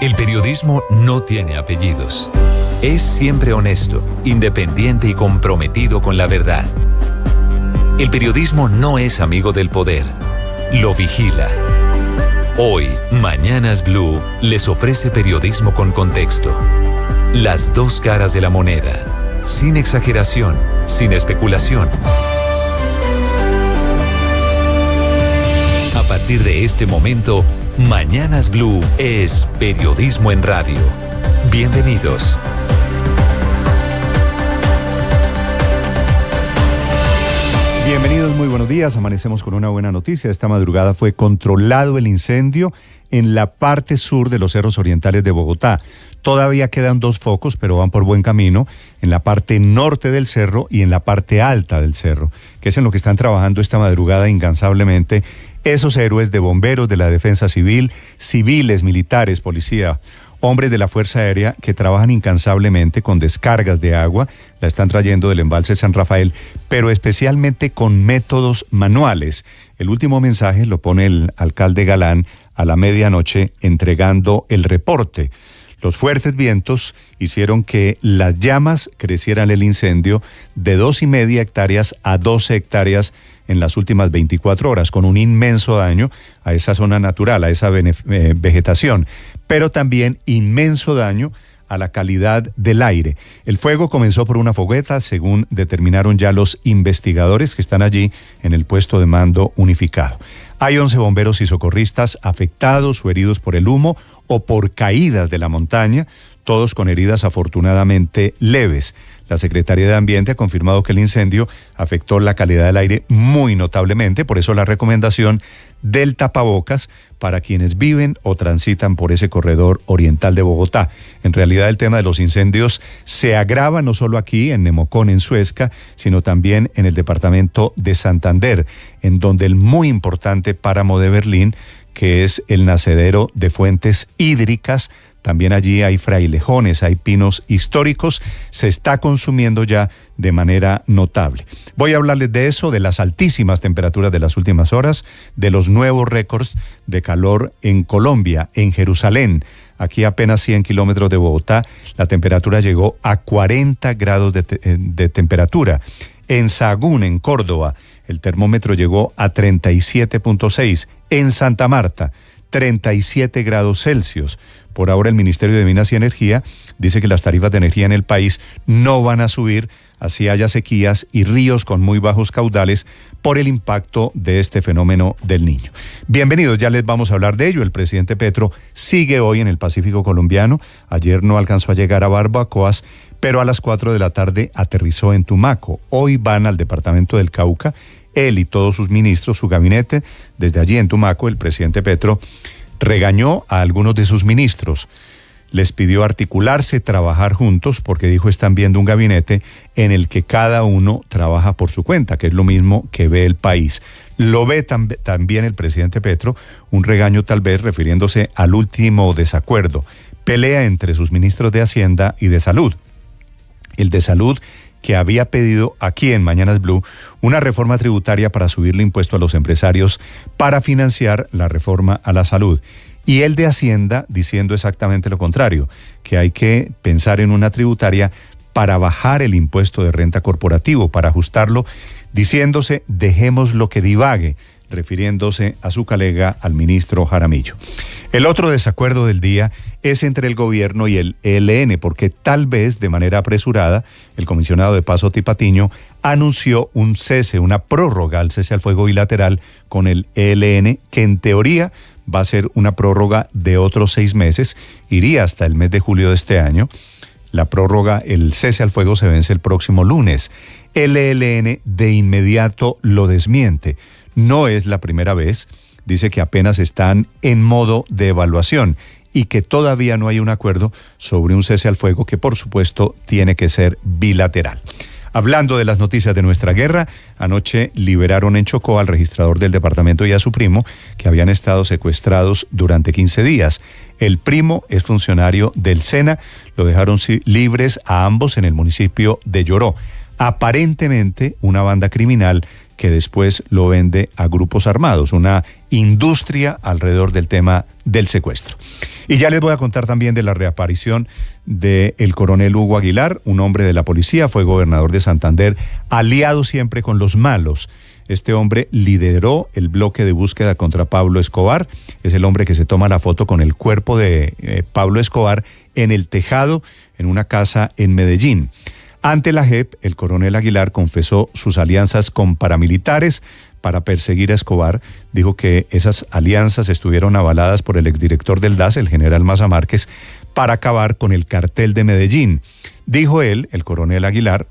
El periodismo no tiene apellidos. Es siempre honesto, independiente y comprometido con la verdad. El periodismo no es amigo del poder. Lo vigila. Hoy, Mañanas Blue les ofrece periodismo con contexto. Las dos caras de la moneda. Sin exageración, sin especulación. A partir de este momento, Mañanas Blue es periodismo en radio. Bienvenidos. Bienvenidos, muy buenos días. Amanecemos con una buena noticia. Esta madrugada fue controlado el incendio en la parte sur de los cerros orientales de Bogotá. Todavía quedan 2 focos, pero van por buen camino, en la parte norte del cerro y en la parte alta del cerro, que es en lo que están trabajando esta madrugada incansablemente esos héroes de bomberos, de la defensa civil, civiles, militares, policía, hombres de la Fuerza Aérea que trabajan incansablemente con descargas de agua, la están trayendo del embalse San Rafael, pero especialmente con métodos manuales. El último mensaje lo pone el alcalde Galán a la medianoche entregando el reporte. Los fuertes vientos hicieron que las llamas crecieran el incendio de 2,5 hectáreas a 12 hectáreas en las últimas 24 horas, con un inmenso daño a esa zona natural, a esa vegetación, pero también inmenso daño a la calidad del aire. El fuego comenzó por una fogueta, según determinaron ya los investigadores que están allí en el puesto de mando unificado. Hay 11 bomberos y socorristas afectados o heridos por el humo o por caídas de la montaña, todos con heridas afortunadamente leves. La Secretaría de Ambiente ha confirmado que el incendio afectó la calidad del aire muy notablemente, por eso la recomendación del tapabocas para quienes viven o transitan por ese corredor oriental de Bogotá. En realidad el tema de los incendios se agrava no solo aquí en Nemocón, en Suezca, sino también en el departamento de Santander, en donde el muy importante páramo de Berlín, que es el nacedero de fuentes hídricas, también allí hay frailejones, hay pinos históricos, se está consumiendo ya de manera notable. Voy a hablarles de eso, de las altísimas temperaturas de las últimas horas, de los nuevos récords de calor en Colombia, en Jerusalén. Aquí a apenas 100 kilómetros de Bogotá, la temperatura llegó a 40 grados de temperatura. En Sahagún, en Córdoba, el termómetro llegó a 37.6. En Santa Marta, 37 grados Celsius. Por ahora el Ministerio de Minas y Energía dice que las tarifas de energía en el país no van a subir, así haya sequías y ríos con muy bajos caudales por el impacto de este fenómeno del Niño. Bienvenidos, ya les vamos a hablar de ello. El presidente Petro sigue hoy en el Pacífico colombiano. Ayer no alcanzó a llegar a Barbacoas, pero a las 4 de la tarde aterrizó en Tumaco. Hoy van al departamento del Cauca, él y todos sus ministros, su gabinete. Desde allí en Tumaco, el presidente Petro regañó a algunos de sus ministros, les pidió articularse, trabajar juntos, porque dijo están viendo un gabinete en el que cada uno trabaja por su cuenta, que es lo mismo que ve el país. Lo ve también el presidente Petro, un regaño tal vez refiriéndose al último desacuerdo, pelea entre sus ministros de Hacienda y de Salud. El de Salud, que había pedido aquí en Mañanas Blue una reforma tributaria para subirle impuesto a los empresarios para financiar la reforma a la salud. Y el de Hacienda diciendo exactamente lo contrario, que hay que pensar en una tributaria para bajar el impuesto de renta corporativo, para ajustarlo, diciéndose dejemos lo que divague, refiriéndose a su colega, al ministro Jaramillo. El otro desacuerdo del día es entre el gobierno y el ELN, porque tal vez de manera apresurada el comisionado de paz Oti Patiño anunció un cese, una prórroga al cese al fuego bilateral con el ELN, que en teoría va a ser una prórroga de otros 6 meses, iría hasta el mes de julio de este año. La prórroga, el cese al fuego se vence el próximo lunes. El ELN de inmediato lo desmiente. No es la primera vez, dice que apenas están en modo de evaluación y que todavía no hay un acuerdo sobre un cese al fuego que por supuesto tiene que ser bilateral. Hablando de las noticias de nuestra guerra, anoche liberaron en Chocó al registrador del departamento y a su primo, que habían estado secuestrados durante 15 días. El primo es funcionario del SENA, lo dejaron libres a ambos en el municipio de Lloró. Aparentemente, una banda criminal que después lo vende a grupos armados, una industria alrededor del tema del secuestro. Y ya les voy a contar también de la reaparición del coronel Hugo Aguilar, un hombre de la policía, fue gobernador de Santander, aliado siempre con los malos. Este hombre lideró el bloque de búsqueda contra Pablo Escobar, es el hombre que se toma la foto con el cuerpo de Pablo Escobar en el tejado en una casa en Medellín. Ante la JEP, el coronel Aguilar confesó sus alianzas con paramilitares para perseguir a Escobar. Dijo que esas alianzas estuvieron avaladas por el exdirector del DAS, el general Maza Márquez, para acabar con el cartel de Medellín. Dijo él, el coronel Aguilar,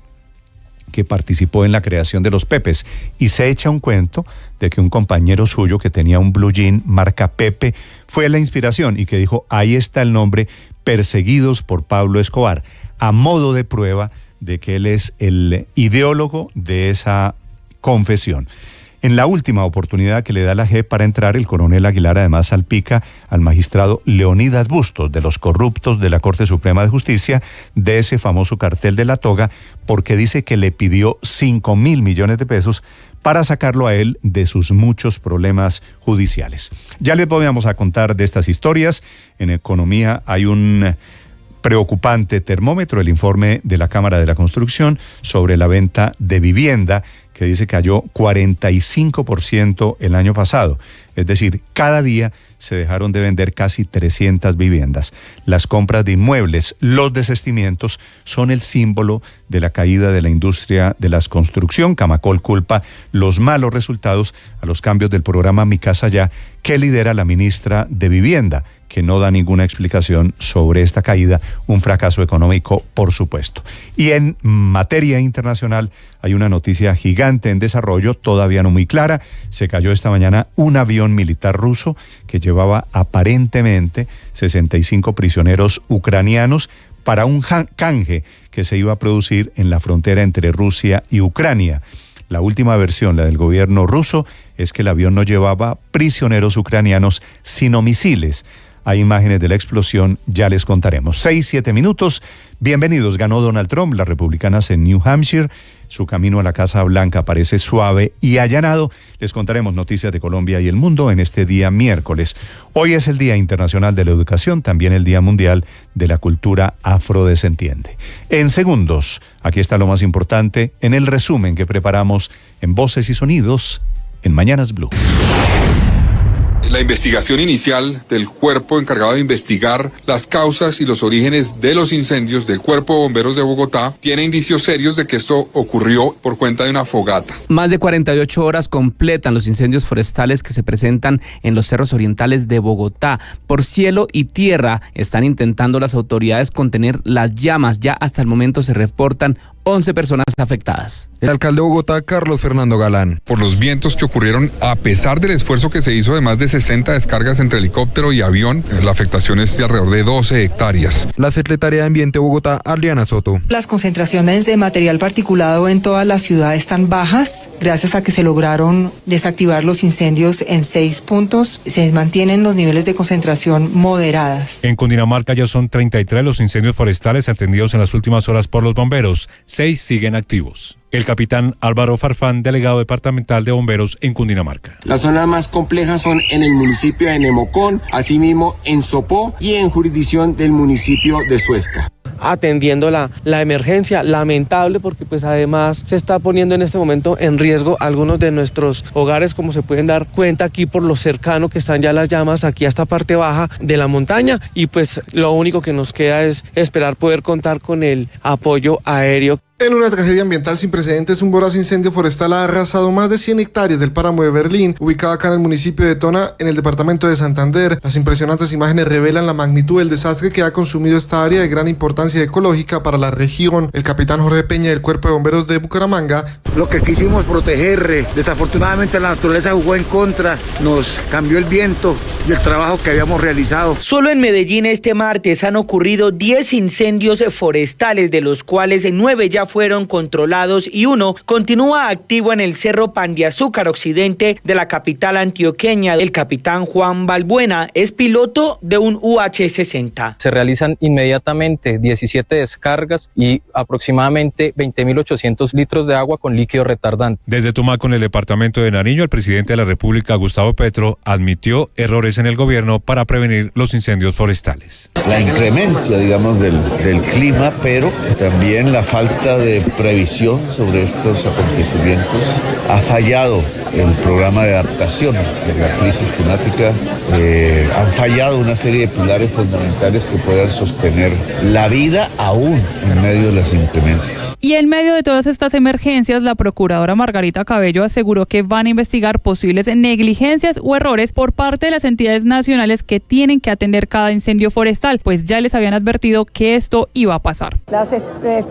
que participó en la creación de los Pepes y se echa un cuento de que un compañero suyo que tenía un blue jean marca Pepe fue la inspiración y que dijo, ahí está el nombre, perseguidos por Pablo Escobar, a modo de prueba de que él es el ideólogo de esa confesión. En la última oportunidad que le da la JEP para entrar, el coronel Aguilar además salpica al magistrado Leonidas Bustos, de los corruptos de la Corte Suprema de Justicia, de ese famoso cartel de la toga, porque dice que le pidió 5.000 millones de pesos para sacarlo a él de sus muchos problemas judiciales. Ya les vamos a contar de estas historias. En economía hay un preocupante termómetro, el informe de la Cámara de la Construcción sobre la venta de vivienda, que dice que cayó 45% el año pasado. Es decir, cada día se dejaron de vender casi 300 viviendas. Las compras de inmuebles, los desistimientos, son el símbolo de la caída de la industria de la construcción. Camacol culpa los malos resultados a los cambios del programa Mi Casa Ya, que lidera la ministra de Vivienda, que no da ninguna explicación sobre esta caída, un fracaso económico, por supuesto. Y en materia internacional hay una noticia gigante en desarrollo, todavía no muy clara. Se cayó esta mañana un avión militar ruso que llevaba aparentemente 65 prisioneros ucranianos para un canje que se iba a producir en la frontera entre Rusia y Ucrania. La última versión, la del gobierno ruso, es que el avión no llevaba prisioneros ucranianos, sino misiles. Hay imágenes de la explosión, ya les contaremos. 6-7 minutos. Bienvenidos. Ganó Donald Trump, las republicanas en New Hampshire. Su camino a la Casa Blanca parece suave y allanado. Les contaremos noticias de Colombia y el mundo en este día miércoles. Hoy es el Día Internacional de la Educación, también el Día Mundial de la Cultura Afrodescendiente. En segundos, aquí está lo más importante en el resumen que preparamos en Voces y Sonidos en Mañanas Blue. La investigación inicial del cuerpo encargado de investigar las causas y los orígenes de los incendios del Cuerpo de Bomberos de Bogotá tiene indicios serios de que esto ocurrió por cuenta de una fogata. Más de 48 horas completan los incendios forestales que se presentan en los cerros orientales de Bogotá. Por cielo y tierra están intentando las autoridades contener las llamas. Ya hasta el momento se reportan 11 personas afectadas. El alcalde de Bogotá, Carlos Fernando Galán. Por los vientos que ocurrieron, a pesar del esfuerzo que se hizo de más de 60 descargas entre helicóptero y avión, la afectación es de alrededor de 12 hectáreas. La secretaria de Ambiente de Bogotá, Adriana Soto. Las concentraciones de material particulado en toda la ciudad están bajas, gracias a que se lograron desactivar los incendios en 6 puntos. Se mantienen los niveles de concentración moderadas. En Cundinamarca ya son 33 los incendios forestales atendidos en las últimas horas por los bomberos. 6 siguen activos. El capitán Álvaro Farfán, delegado departamental de bomberos en Cundinamarca. Las zonas más complejas son en el municipio de Nemocón, asimismo en Sopó y en jurisdicción del municipio de Suezca. Atendiendo la emergencia, lamentable porque pues además se está poniendo en este momento en riesgo algunos de nuestros hogares, como se pueden dar cuenta aquí por lo cercano que están ya las llamas aquí a esta parte baja de la montaña, y pues lo único que nos queda es esperar poder contar con el apoyo aéreo. En una tragedia ambiental sin precedentes, un voraz incendio forestal ha arrasado más de 100 hectáreas del páramo de Berlín, ubicado acá en el municipio de Tona, en el departamento de Santander. Las impresionantes imágenes revelan la magnitud del desastre que ha consumido esta área de gran importancia ecológica para la región. El capitán Jorge Peña del Cuerpo de Bomberos de Bucaramanga. Lo que quisimos proteger, desafortunadamente la naturaleza jugó en contra, nos cambió el viento y el trabajo que habíamos realizado. Solo en Medellín este martes han ocurrido 10 incendios forestales, de los cuales 9 ya ya fueron controlados y uno continúa activo en el Cerro Pan de Azúcar, occidente de la capital antioqueña. El capitán Juan Balbuena es piloto de un UH-60. Se realizan inmediatamente 17 descargas y aproximadamente 20.800 litros de agua con líquido retardante. Desde Tumaco, en el departamento de Nariño, el presidente de la República, Gustavo Petro, admitió errores en el gobierno para prevenir los incendios forestales. La inclemencia, digamos, del clima, pero también la falta de previsión sobre estos acontecimientos. Ha fallado el programa de adaptación de la crisis climática. Han fallado una serie de pilares fundamentales que puedan sostener la vida aún en medio de las inclemencias. Y en medio de todas estas emergencias, la procuradora Margarita Cabello aseguró que van a investigar posibles negligencias o errores por parte de las entidades nacionales que tienen que atender cada incendio forestal, pues ya les habían advertido que esto iba a pasar. Las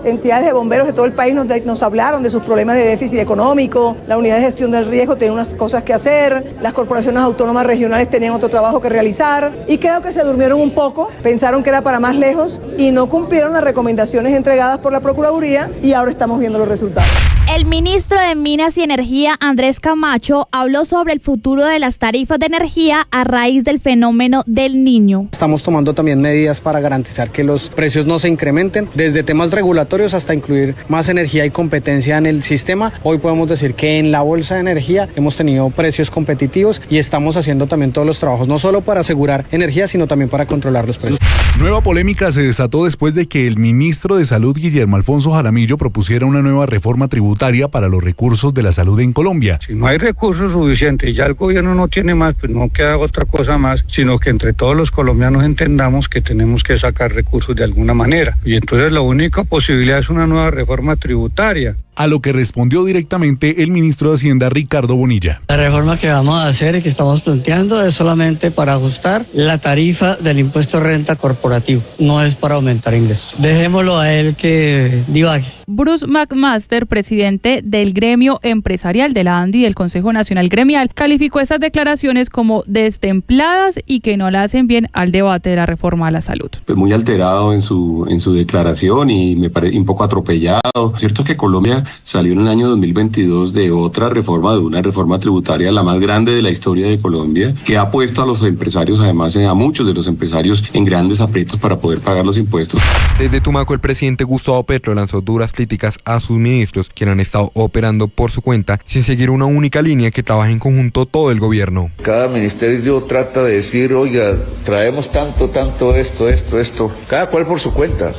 entidades de bomberos de todo el país nos hablaron de sus problemas de déficit económico, la unidad de gestión del riesgo tenía unas cosas que hacer, las corporaciones autónomas regionales tenían otro trabajo que realizar y creo que se durmieron un poco, pensaron que era para más lejos y no cumplieron las recomendaciones entregadas por la Procuraduría y ahora estamos viendo los resultados. El ministro de Minas y Energía, Andrés Camacho, habló sobre el futuro de las tarifas de energía a raíz del fenómeno del Niño. Estamos tomando también medidas para garantizar que los precios no se incrementen, desde temas regulatorios hasta incluir más energía y competencia en el sistema. Hoy podemos decir que en la bolsa de energía hemos tenido precios competitivos y estamos haciendo también todos los trabajos, no solo para asegurar energía, sino también para controlar los precios. Nueva polémica se desató después de que el ministro de Salud, Guillermo Alfonso Jaramillo, propusiera una nueva reforma tributaria para los recursos de la salud en Colombia. Si no hay recursos suficientes y ya el gobierno no tiene más, pues no queda otra cosa más, sino que entre todos los colombianos entendamos que tenemos que sacar recursos de alguna manera. Y entonces la única posibilidad es una nueva reforma tributaria. A lo que respondió directamente el ministro de Hacienda, Ricardo Bonilla. La reforma que vamos a hacer y que estamos planteando es solamente para ajustar la tarifa del impuesto de renta corporativo, no es para aumentar ingresos. Dejémoslo a él que divague. Bruce McMaster, presidente del gremio empresarial de la ANDI del Consejo Nacional Gremial, calificó estas declaraciones como destempladas y que no le hacen bien al debate de la reforma a la salud. Pues muy alterado en su declaración y me parece un poco atropellado. Cierto es que Colombia salió en el año 2022 de una reforma tributaria, la más grande de la historia de Colombia, que ha puesto a los empresarios, además a muchos de los empresarios, en grandes aprietos para poder pagar los impuestos. Desde Tumaco, el presidente Gustavo Petro lanzó duras críticas a sus ministros, quienes han estado operando por su cuenta sin seguir una única línea que trabaje en conjunto todo el gobierno. Cada ministerio trata de decir, oiga, traemos tanto, esto, cada cual por su cuenta.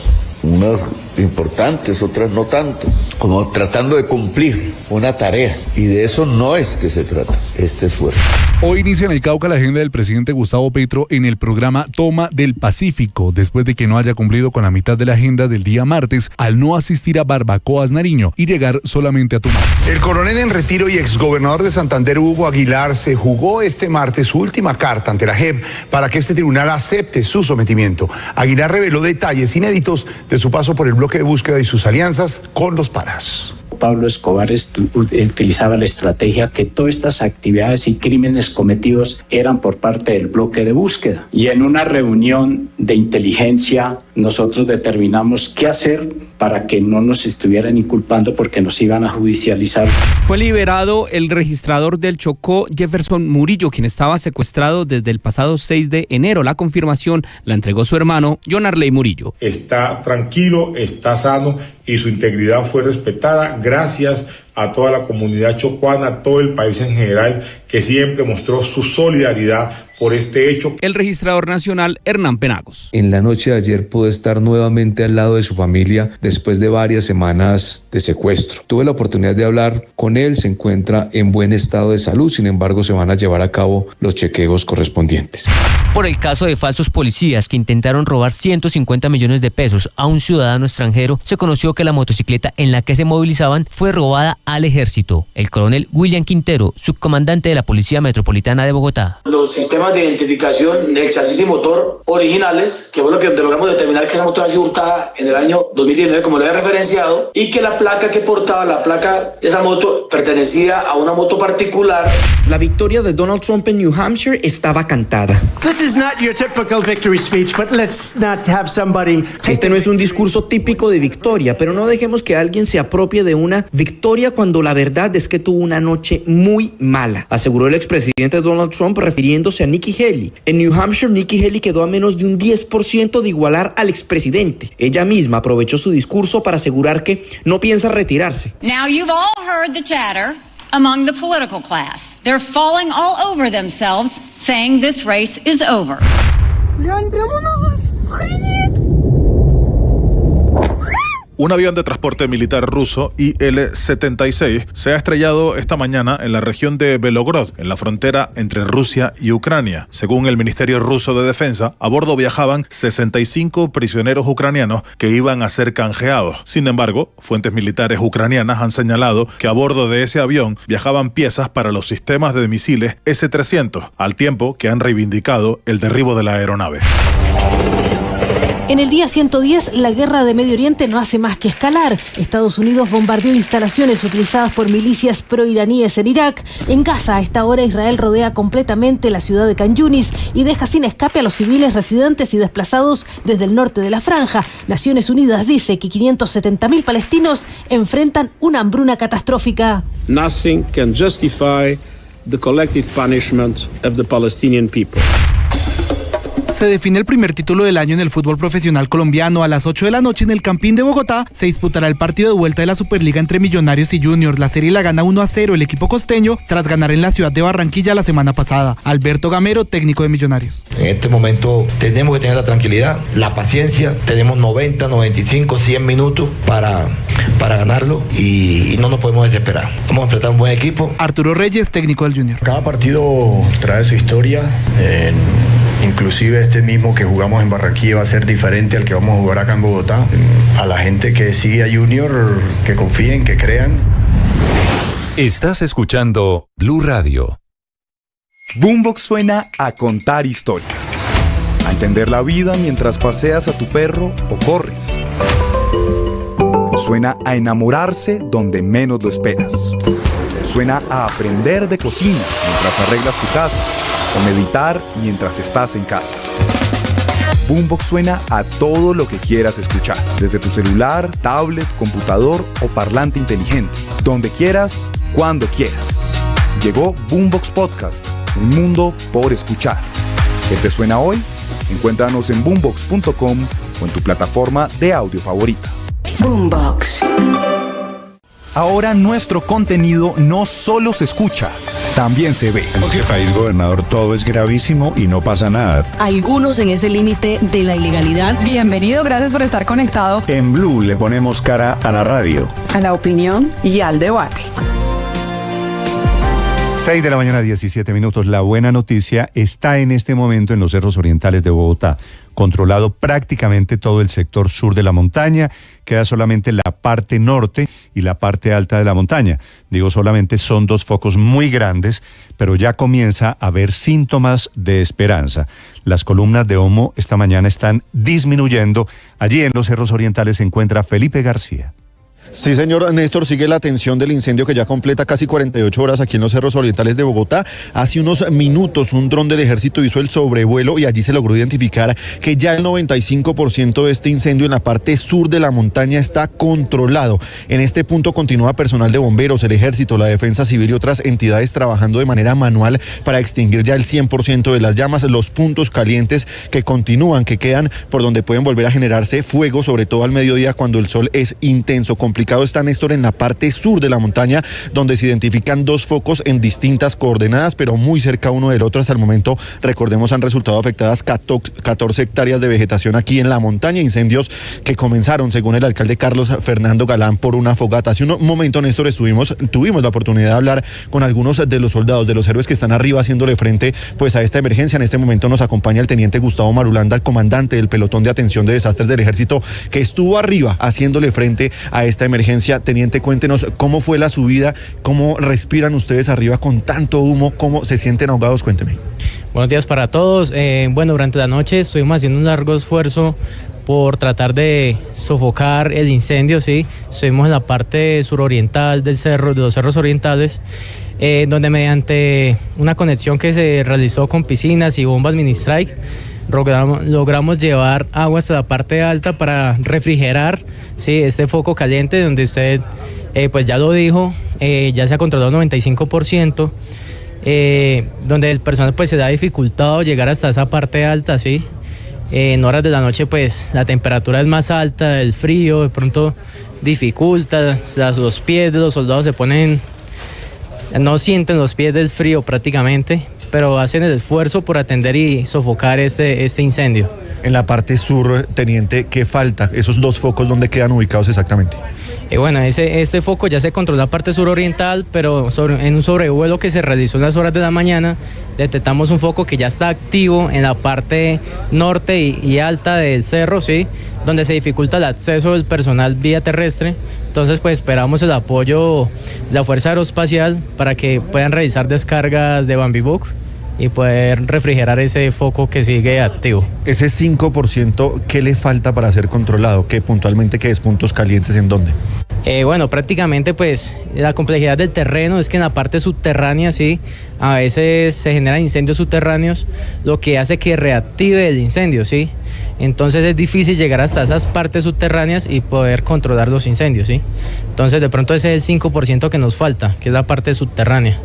Unas importantes, otras no tanto, como tratando de cumplir una tarea, y de eso no es que se trata este esfuerzo. Hoy inicia en el Cauca la agenda del presidente Gustavo Petro en el programa Toma del Pacífico, después de que no haya cumplido con la mitad de la agenda del día martes al no asistir a Barbacoas Nariño y llegar solamente a Tumaco. El coronel en retiro y exgobernador de Santander, Hugo Aguilar, se jugó este martes su última carta ante la JEP para que este tribunal acepte su sometimiento. Aguilar reveló detalles inéditos de su paso por el bloque de búsqueda y sus alianzas con los paras. Pablo Escobar utilizaba la estrategia que todas estas actividades y crímenes cometidos eran por parte del bloque de búsqueda. Y en una reunión de inteligencia nosotros determinamos qué hacer para que no nos estuvieran inculpando porque nos iban a judicializar. Fue liberado el registrador del Chocó, Jefferson Murillo, quien estaba secuestrado desde el pasado 6 de enero. La confirmación la entregó su hermano, John Arley Murillo. Está tranquilo, está sano y su integridad fue respetada gracias a toda la comunidad chocuana, a todo el país en general, que siempre mostró su solidaridad por este hecho. El registrador nacional, Hernán Penagos. En la noche de ayer pudo estar nuevamente al lado de su familia después de varias semanas de secuestro. Tuve la oportunidad de hablar con él, se encuentra en buen estado de salud, sin embargo se van a llevar a cabo los chequeos correspondientes. Por el caso de falsos policías que intentaron robar 150 millones de pesos a un ciudadano extranjero, se conoció que la motocicleta en la que se movilizaban fue robada al ejército. El coronel William Quintero, subcomandante de la Policía Metropolitana de Bogotá. Los sistemas de identificación del chasis y motor originales, que fue lo que logramos determinar que esa moto ha sido hurtada en el año 2019, como lo he referenciado, y que la placa que portaba, la placa de esa moto, pertenecía a una moto particular. La victoria de Donald Trump en New Hampshire estaba cantada. Este no es un discurso típico de victoria, pero no dejemos que alguien se apropie de una victoria cuando la verdad es que tuvo una noche muy mala, aseguró el expresidente Donald Trump refiriéndose a Nikki Haley. En New Hampshire, Nikki Haley quedó a menos de un 10% de igualar al expresidente. Ella misma aprovechó su discurso para asegurar que no piensa retirarse. Now you've all heard the chatter among the political class. They're falling all over themselves saying this race is over. Un avión de transporte militar ruso Il-76 se ha estrellado esta mañana en la región de Belgorod, en la frontera entre Rusia y Ucrania. Según el Ministerio Ruso de Defensa, a bordo viajaban 65 prisioneros ucranianos que iban a ser canjeados. Sin embargo, fuentes militares ucranianas han señalado que a bordo de ese avión viajaban piezas para los sistemas de misiles S-300, al tiempo que han reivindicado el derribo de la aeronave. En el día 110, la guerra de Medio Oriente no hace más que escalar. Estados Unidos bombardeó instalaciones utilizadas por milicias proiraníes en Irak. En Gaza, a esta hora, Israel rodea completamente la ciudad de Khan Yunis y deja sin escape a los civiles residentes y desplazados desde el norte de la franja. Naciones Unidas dice que 570.000 palestinos enfrentan una hambruna catastrófica. Nothing can justify the collective punishment of the Palestinian people. Se define el primer título del año en el fútbol profesional colombiano. A las 8 de la noche en el Campín de Bogotá se disputará el partido de vuelta de la Superliga entre Millonarios y Junior. La serie la gana 1-0 el equipo costeño tras ganar en la ciudad de Barranquilla la semana pasada. Alberto Gamero, técnico de Millonarios. En este momento tenemos que tener la tranquilidad, la paciencia. Tenemos 90, 95, 100 minutos para ganarlo y no nos podemos desesperar. Vamos a enfrentar un buen equipo. Arturo Reyes, técnico del Junior. Cada partido trae su historia. Inclusive este mismo que jugamos en Barranquilla va a ser diferente al que vamos a jugar acá en Bogotá. A la gente que sigue a Junior, que confíen, que crean. Estás escuchando Blue Radio. Boombox suena a contar historias, a entender la vida mientras paseas a tu perro o corres. Suena a enamorarse donde menos lo esperas. Suena a aprender de cocina mientras arreglas tu casa o meditar mientras estás en casa. Boombox suena a todo lo que quieras escuchar, desde tu celular, tablet, computador o parlante inteligente, donde quieras, cuando quieras. Llegó Boombox Podcast, un mundo por escuchar. ¿Qué te suena hoy? Encuéntranos en boombox.com o en tu plataforma de audio favorita. Boombox. Ahora nuestro contenido no solo se escucha, también se ve. En este país, gobernador, todo es gravísimo y no pasa nada. Algunos en ese límite de la ilegalidad. Bienvenido, gracias por estar conectado. En Blue le ponemos cara a la radio, a la opinión y al debate. 6 de la mañana, 17 minutos. La buena noticia está en este momento en los cerros orientales de Bogotá. Controlado prácticamente todo el sector sur de la montaña, queda solamente la parte norte y la parte alta de la montaña. Digo solamente, son dos focos muy grandes, pero ya comienza a haber síntomas de esperanza. Las columnas de humo esta mañana están disminuyendo. Allí en los cerros orientales se encuentra Felipe García. Sí, señor Néstor, sigue la atención del incendio que ya completa casi 48 horas aquí en los cerros orientales de Bogotá. Hace unos minutos un dron del ejército hizo el sobrevuelo y allí se logró identificar que ya el 95% de este incendio en la parte sur de la montaña está controlado. En este punto continúa personal de bomberos, el ejército, la defensa civil y otras entidades trabajando de manera manual para extinguir ya el 100% de las llamas. Los puntos calientes que continúan, que quedan por donde pueden volver a generarse fuego, sobre todo al mediodía cuando el sol es intenso. Complicado está, Néstor, en la parte sur de la montaña, donde se identifican dos focos en distintas coordenadas, pero muy cerca uno del otro. Hasta el momento, recordemos, han resultado afectadas 14 hectáreas de vegetación aquí en la montaña, incendios que comenzaron, según el alcalde Carlos Fernando Galán, por una fogata. Hace un momento, Néstor, tuvimos la oportunidad de hablar con algunos de los soldados, de los héroes que están arriba haciéndole frente pues a esta emergencia. En este momento nos acompaña el teniente Gustavo Marulanda, el comandante del pelotón de atención de desastres del ejército, que estuvo arriba haciéndole frente a esta emergencia. emergencia. Teniente, cuéntenos cómo fue la subida, cómo respiran ustedes arriba con tanto humo, cómo se sienten ahogados, cuénteme. Buenos días para todos. Bueno, durante la noche estuvimos haciendo un largo esfuerzo por tratar de sofocar el incendio, ¿sí? Estuvimos en la parte suroriental del cerro, de los cerros orientales, donde mediante una conexión que se realizó con piscinas y bombas mini-strike, logramos llevar agua hasta la parte alta para refrigerar, ¿sí?, este foco caliente, donde usted pues ya lo dijo, ya se ha controlado 95%, donde el personal pues se le ha dificultado llegar hasta esa parte alta, ¿sí? En horas de la noche pues la temperatura es más alta, el frío de pronto dificulta, los pies de los soldados se ponen, no sienten los pies del frío prácticamente, pero hacen el esfuerzo por atender y sofocar este incendio. En la parte sur, teniente, ¿qué falta? Esos dos focos, ¿dónde quedan ubicados exactamente? Bueno, este foco ya se controla la parte suroriental, pero en un sobrevuelo que se realizó en las horas de la mañana, detectamos un foco que ya está activo en la parte norte y alta del cerro, ¿sí?, donde se dificulta el acceso del personal vía terrestre. Entonces, pues esperamos el apoyo de la Fuerza Aeroespacial para que puedan realizar descargas de Bambibuk y poder refrigerar ese foco que sigue activo. Ese 5%, ¿qué le falta para ser controlado? ¿Qué puntualmente, qué es puntos calientes, en dónde? Bueno, prácticamente pues la complejidad del terreno es que en la parte subterránea, sí, a veces se generan incendios subterráneos, lo que hace que reactive el incendio, sí. Entonces es difícil llegar hasta esas partes subterráneas y poder controlar los incendios, sí. Entonces de pronto ese es el 5% que nos falta, que es la parte subterránea.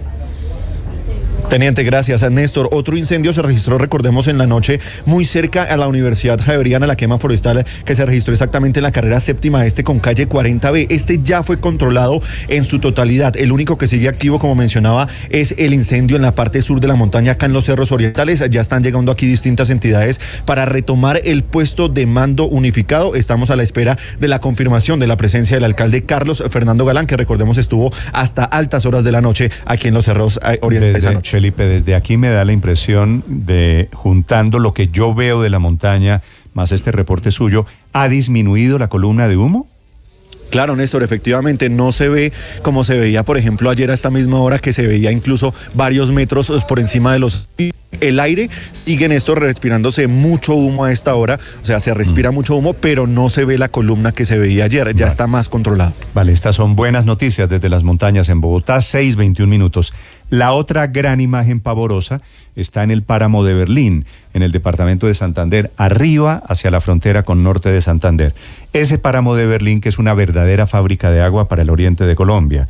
Teniente, gracias. Néstor, otro incendio se registró, recordemos, en la noche muy cerca a la Universidad Javeriana, la quema forestal que se registró exactamente en la carrera séptima este con calle 40B. Este ya fue controlado en su totalidad. El único que sigue activo, como mencionaba, es el incendio en la parte sur de la montaña, acá en los cerros orientales. Ya están llegando aquí distintas entidades para retomar el puesto de mando unificado. Estamos a la espera de la confirmación de la presencia del alcalde Carlos Fernando Galán, que recordemos estuvo hasta altas horas de la noche aquí en los cerros orientales anoche. Felipe, desde aquí me da la impresión de, juntando lo que yo veo de la montaña, más este reporte suyo, ¿ha disminuido la columna de humo? Claro, Néstor, efectivamente no se ve como se veía, por ejemplo, ayer a esta misma hora, que se veía incluso varios metros por encima de los... El aire sigue, Néstor, respirándose mucho humo a esta hora, o sea, se respira mucho humo, pero no se ve la columna que se veía ayer, ya está más controlado. Vale, estas son buenas noticias desde las montañas en Bogotá, 6:21. La otra gran imagen pavorosa está en el páramo de Berlín, en el departamento de Santander, arriba hacia la frontera con norte de Santander. Ese páramo de Berlín, que es una verdadera fábrica de agua para el oriente de Colombia.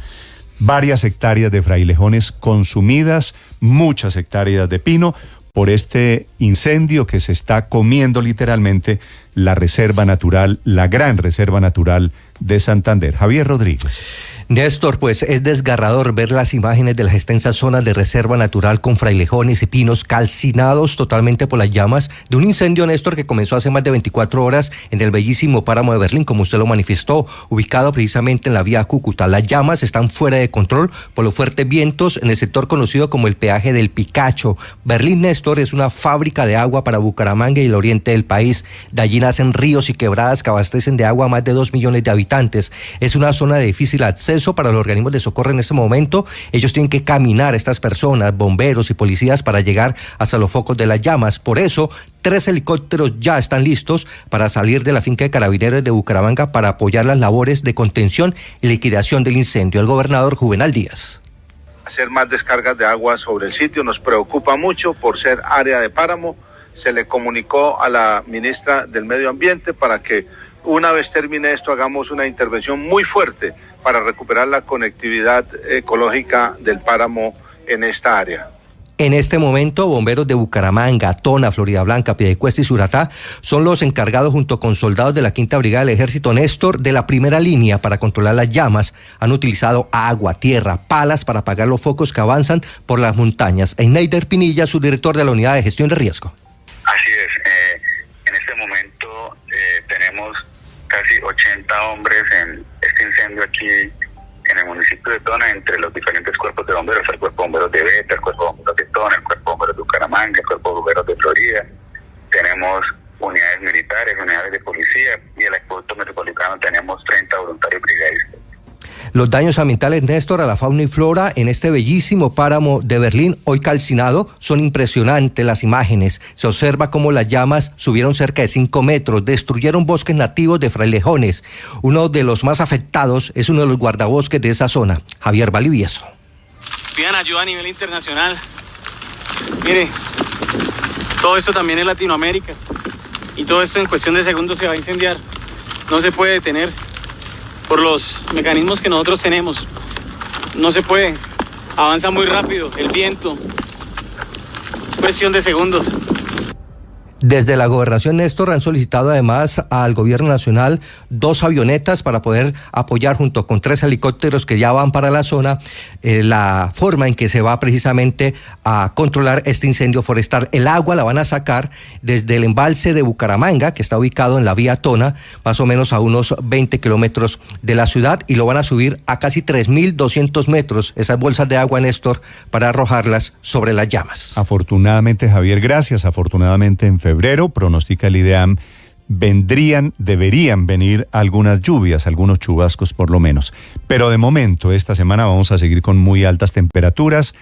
Varias hectáreas de frailejones consumidas, muchas hectáreas de pino, por este incendio que se está comiendo literalmente la reserva natural, la gran reserva natural de Santander. Javier Rodríguez. Néstor, pues es desgarrador ver las imágenes de las extensas zonas de reserva natural con frailejones y pinos calcinados totalmente por las llamas de un incendio, Néstor, que comenzó hace más de 24 horas en el bellísimo páramo de Berlín, como usted lo manifestó, ubicado precisamente en la vía Cúcuta. Las llamas están fuera de control por los fuertes vientos en el sector conocido como el peaje del Picacho. Berlín, Néstor, es una fábrica de agua para Bucaramanga y el oriente del país. De allí nacen ríos y quebradas que abastecen de agua a más de 2 millones de habitantes. Es una zona de difícil acceso para los organismos de socorro en este momento. Ellos tienen que caminar, estas personas, bomberos y policías, para llegar hasta los focos de las llamas. Por eso, 3 helicópteros ya están listos para salir de la finca de Carabineros de Bucaramanga para apoyar las labores de contención y liquidación del incendio. El gobernador Juvenal Díaz. Hacer más descargas de agua sobre el sitio nos preocupa mucho por ser área de páramo. Se le comunicó a la ministra del Medio Ambiente para que una vez termine esto hagamos una intervención muy fuerte para recuperar la conectividad ecológica del páramo en esta área. En este momento, bomberos de Bucaramanga, Tona, Florida Blanca, Piedecuesta y Suratá son los encargados, junto con soldados de la 5ª Brigada del Ejército, Néstor, de la primera línea para controlar las llamas. Han utilizado agua, tierra, palas para apagar los focos que avanzan por las montañas. Eineider Pinilla, subdirector de la Unidad de Gestión de Riesgo. Así es, en este momento tenemos casi 80 hombres en este incendio aquí en el municipio de Tona, entre los diferentes cuerpos de bomberos, el cuerpo de bomberos de Beta, el cuerpo de bomberos de Tona, el cuerpo de bomberos de Bucaramanga, el cuerpo de bomberos de Florida. Tenemos unidades militares, unidades de policía, y el aeropuerto metropolitano tenemos 30 voluntarios brigadistas. Los daños ambientales, Néstor, a la fauna y flora en este bellísimo páramo de Berlín, hoy calcinado, son impresionantes las imágenes. Se observa cómo las llamas subieron cerca de 5 metros, destruyeron bosques nativos de frailejones. Uno de los más afectados es uno de los guardabosques de esa zona, Javier Valivieso. Pidan ayuda a nivel internacional. Mire, todo esto también es Latinoamérica y todo esto en cuestión de segundos se va a incendiar. No se puede detener por los mecanismos que nosotros tenemos. No se puede. Avanza muy rápido el viento. Cuestión de segundos. Desde la gobernación, Néstor, han solicitado además al gobierno nacional 2 avionetas para poder apoyar junto con 3 helicópteros que ya van para la zona la forma en que se va precisamente a controlar este incendio forestal. El agua la van a sacar desde el embalse de Bucaramanga, que está ubicado en la vía Tona, más o menos a unos 20 kilómetros de la ciudad, y lo van a subir a casi 3.200 metros, esas bolsas de agua, Néstor, para arrojarlas sobre las llamas. Afortunadamente, Javier, gracias. Afortunadamente en febrero, pronostica el IDEAM, deberían venir algunas lluvias, algunos chubascos por lo menos. Pero de momento, esta semana vamos a seguir con muy altas temperaturas.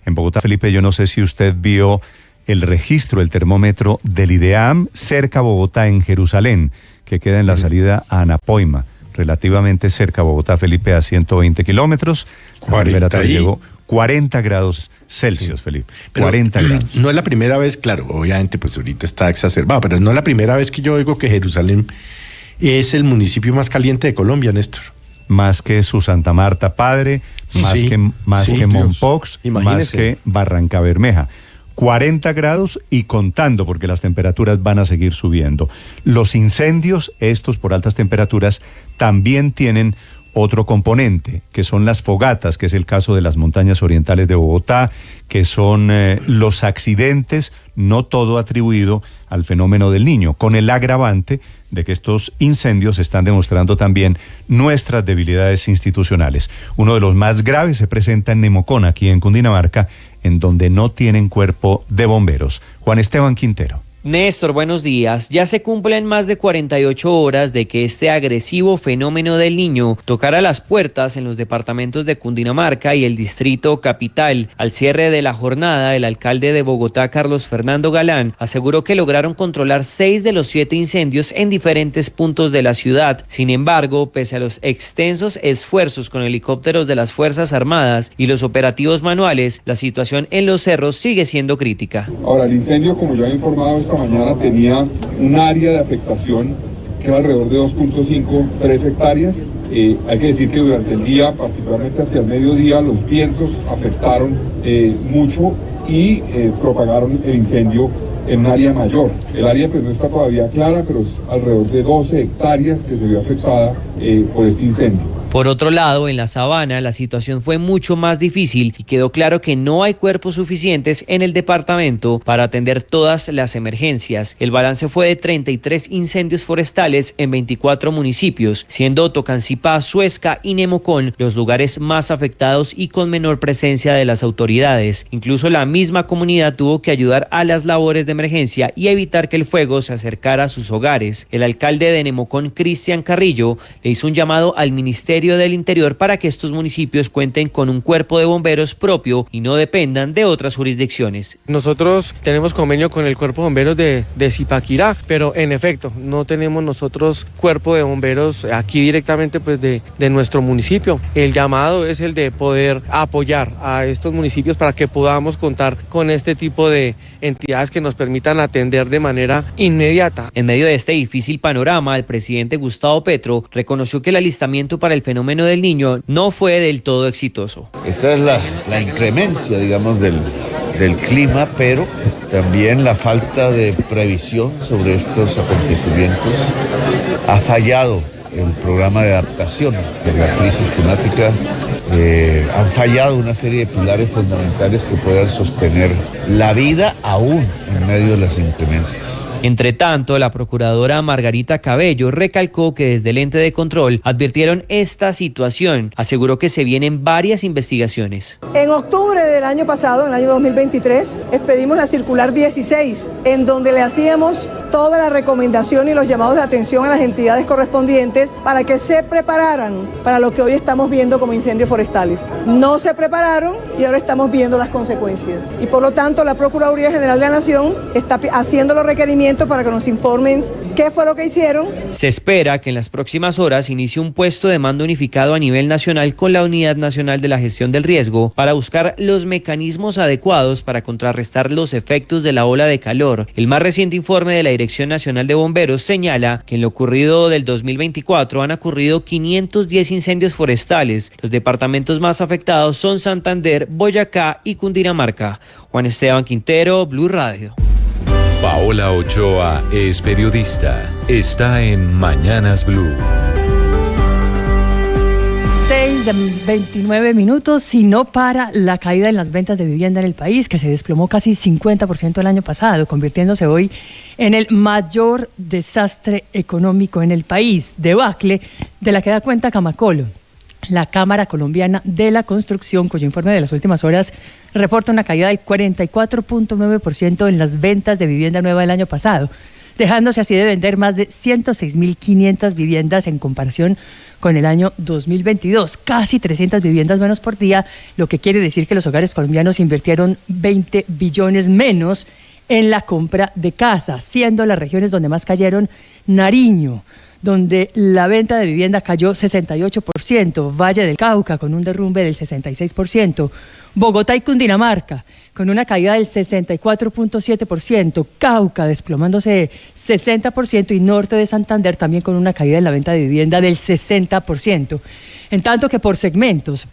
En Bogotá, Felipe, yo no sé si usted vio el registro, el termómetro del IDEAM cerca a Bogotá, en Jerusalén, que queda en la salida a Anapoima, relativamente cerca a Bogotá, Felipe, a 120 kilómetros. La temperatura llegó 40 grados Celsius, sí. Felipe, pero 40 grados. No es la primera vez, claro, obviamente pues ahorita está exacerbado, pero no es la primera vez que yo oigo que Jerusalén es el municipio más caliente de Colombia, Néstor. Más que su Santa Marta Padre, más que Mompox, más que Barranca Bermeja. 40 grados y contando, porque las temperaturas van a seguir subiendo. Los incendios, estos por altas temperaturas, también tienen otro componente, que son las fogatas, que es el caso de las montañas orientales de Bogotá, que son los accidentes, no todo atribuido al fenómeno del Niño, con el agravante de que estos incendios están demostrando también nuestras debilidades institucionales. Uno de los más graves se presenta en Nemocón, aquí en Cundinamarca, en donde no tienen cuerpo de bomberos. Juan Esteban Quintero. Néstor, buenos días. Ya se cumplen más de 48 horas de que este agresivo fenómeno del Niño tocara las puertas en los departamentos de Cundinamarca y el Distrito Capital. Al cierre de la jornada, el alcalde de Bogotá, Carlos Fernando Galán, aseguró que lograron controlar 6 de los 7 incendios en diferentes puntos de la ciudad. Sin embargo, pese a los extensos esfuerzos con helicópteros de las Fuerzas Armadas y los operativos manuales, la situación en los cerros sigue siendo crítica. Ahora, el incendio, como ya he informado esta mañana, tenía un área de afectación que era alrededor de 2.53 hectáreas. Hay que decir que durante el día, particularmente hacia el mediodía, los vientos afectaron mucho y propagaron el incendio en un área mayor. El área pues no está todavía clara, pero es alrededor de 12 hectáreas que se vio afectada por este incendio. Por otro lado, en la Sabana, la situación fue mucho más difícil y quedó claro que no hay cuerpos suficientes en el departamento para atender todas las emergencias. El balance fue de 33 incendios forestales en 24 municipios, siendo Tocancipá, Suezca y Nemocón los lugares más afectados y con menor presencia de las autoridades. Incluso la misma comunidad tuvo que ayudar a las labores de emergencia y evitar que el fuego se acercara a sus hogares. El alcalde de Nemocón, Cristian Carrillo, le hizo un llamado al Ministerio del Interior para que estos municipios cuenten con un cuerpo de bomberos propio y no dependan de otras jurisdicciones. Nosotros tenemos convenio con el Cuerpo de Bomberos de Zipaquirá, pero en efecto no tenemos nosotros cuerpo de bomberos aquí directamente pues de nuestro municipio. El llamado es el de poder apoyar a estos municipios para que podamos contar con este tipo de entidades que nos permitan atender de manera inmediata. En medio de este difícil panorama, el presidente Gustavo Petro reconoció que el alistamiento para el fenómeno del Niño no fue del todo exitoso. Esta es la inclemencia, digamos, del clima, pero también la falta de previsión sobre estos acontecimientos. Ha fallado el programa de adaptación de la crisis climática. Han fallado una serie de pilares fundamentales que puedan sostener la vida aún en medio de las inclemencias. Entre tanto, la procuradora Margarita Cabello recalcó que desde el ente de control advirtieron esta situación. Aseguró que se vienen varias investigaciones. En octubre del año pasado, en el año 2023, expedimos la circular 16, en donde le hacíamos toda la recomendación y los llamados de atención a las entidades correspondientes para que se prepararan para lo que hoy estamos viendo como incendios forestales. No se prepararon y ahora estamos viendo las consecuencias. Y por lo tanto, la Procuraduría General de la Nación está haciendo los requerimientos para que nos informen qué fue lo que hicieron. Se espera que en las próximas horas inicie un puesto de mando unificado a nivel nacional con la Unidad Nacional de la Gestión del Riesgo para buscar los mecanismos adecuados para contrarrestar los efectos de la ola de calor. El más reciente informe de la Dirección Nacional de Bomberos señala que en lo ocurrido del 2024 han ocurrido 510 incendios forestales. Los departamentos más afectados son Santander, Boyacá y Cundinamarca. Juan Esteban Quintero, Blue Radio. Paola Ochoa es periodista. Está en Mañanas Blue. 6:29 minutos, si no para la caída en las ventas de vivienda en el país, que se desplomó casi 50% el año pasado, convirtiéndose hoy en el mayor desastre económico en el país, debacle de la que da cuenta Camacolo, la Cámara Colombiana de la Construcción, cuyo informe de las últimas horas reporta una caída del 44.9% en las ventas de vivienda nueva del año pasado, dejándose así de vender más de 106.500 viviendas en comparación con el año 2022, casi 300 viviendas menos por día, lo que quiere decir que los hogares colombianos invirtieron 20 billones menos en la compra de casa, siendo las regiones donde más cayeron Nariño, donde la venta de vivienda cayó 68%, Valle del Cauca con un derrumbe del 66%, Bogotá y Cundinamarca con una caída del 64.7%, Cauca desplomándose 60% y norte de Santander también con una caída en la venta de vivienda del 60%. En tanto que por segmentos,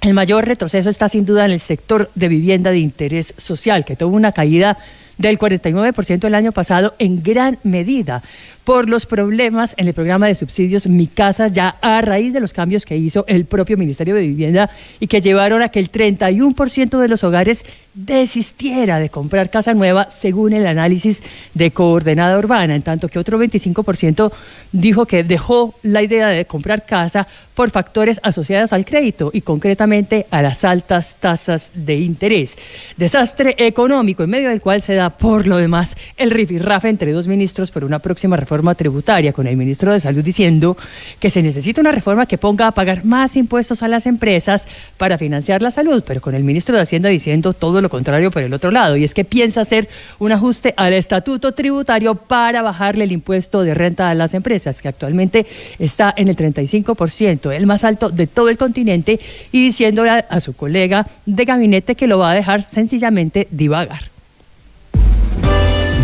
el mayor retroceso está sin duda en el sector de vivienda de interés social, que tuvo una caída del 49% el año pasado, en gran medida por los problemas en el programa de subsidios Mi Casa Ya, a raíz de los cambios que hizo el propio Ministerio de Vivienda y que llevaron a que el 31% de los hogares desistiera de comprar casa nueva, según el análisis de Coordenada Urbana, en tanto que otro 25% dijo que dejó la idea de comprar casa por factores asociados al crédito y concretamente a las altas tasas de interés. Desastre económico en medio del cual se da por lo demás el rifirrafe entre dos ministros por una próxima reforma tributaria, con el ministro de Salud diciendo que se necesita una reforma que ponga a pagar más impuestos a las empresas para financiar la salud, pero con el ministro de Hacienda diciendo todo lo contrario por el otro lado, y es que piensa hacer un ajuste al estatuto tributario para bajarle el impuesto de renta a las empresas, que actualmente está en el 35%, el más alto de todo el continente, y diciéndole a su colega de gabinete que lo va a dejar sencillamente divagar.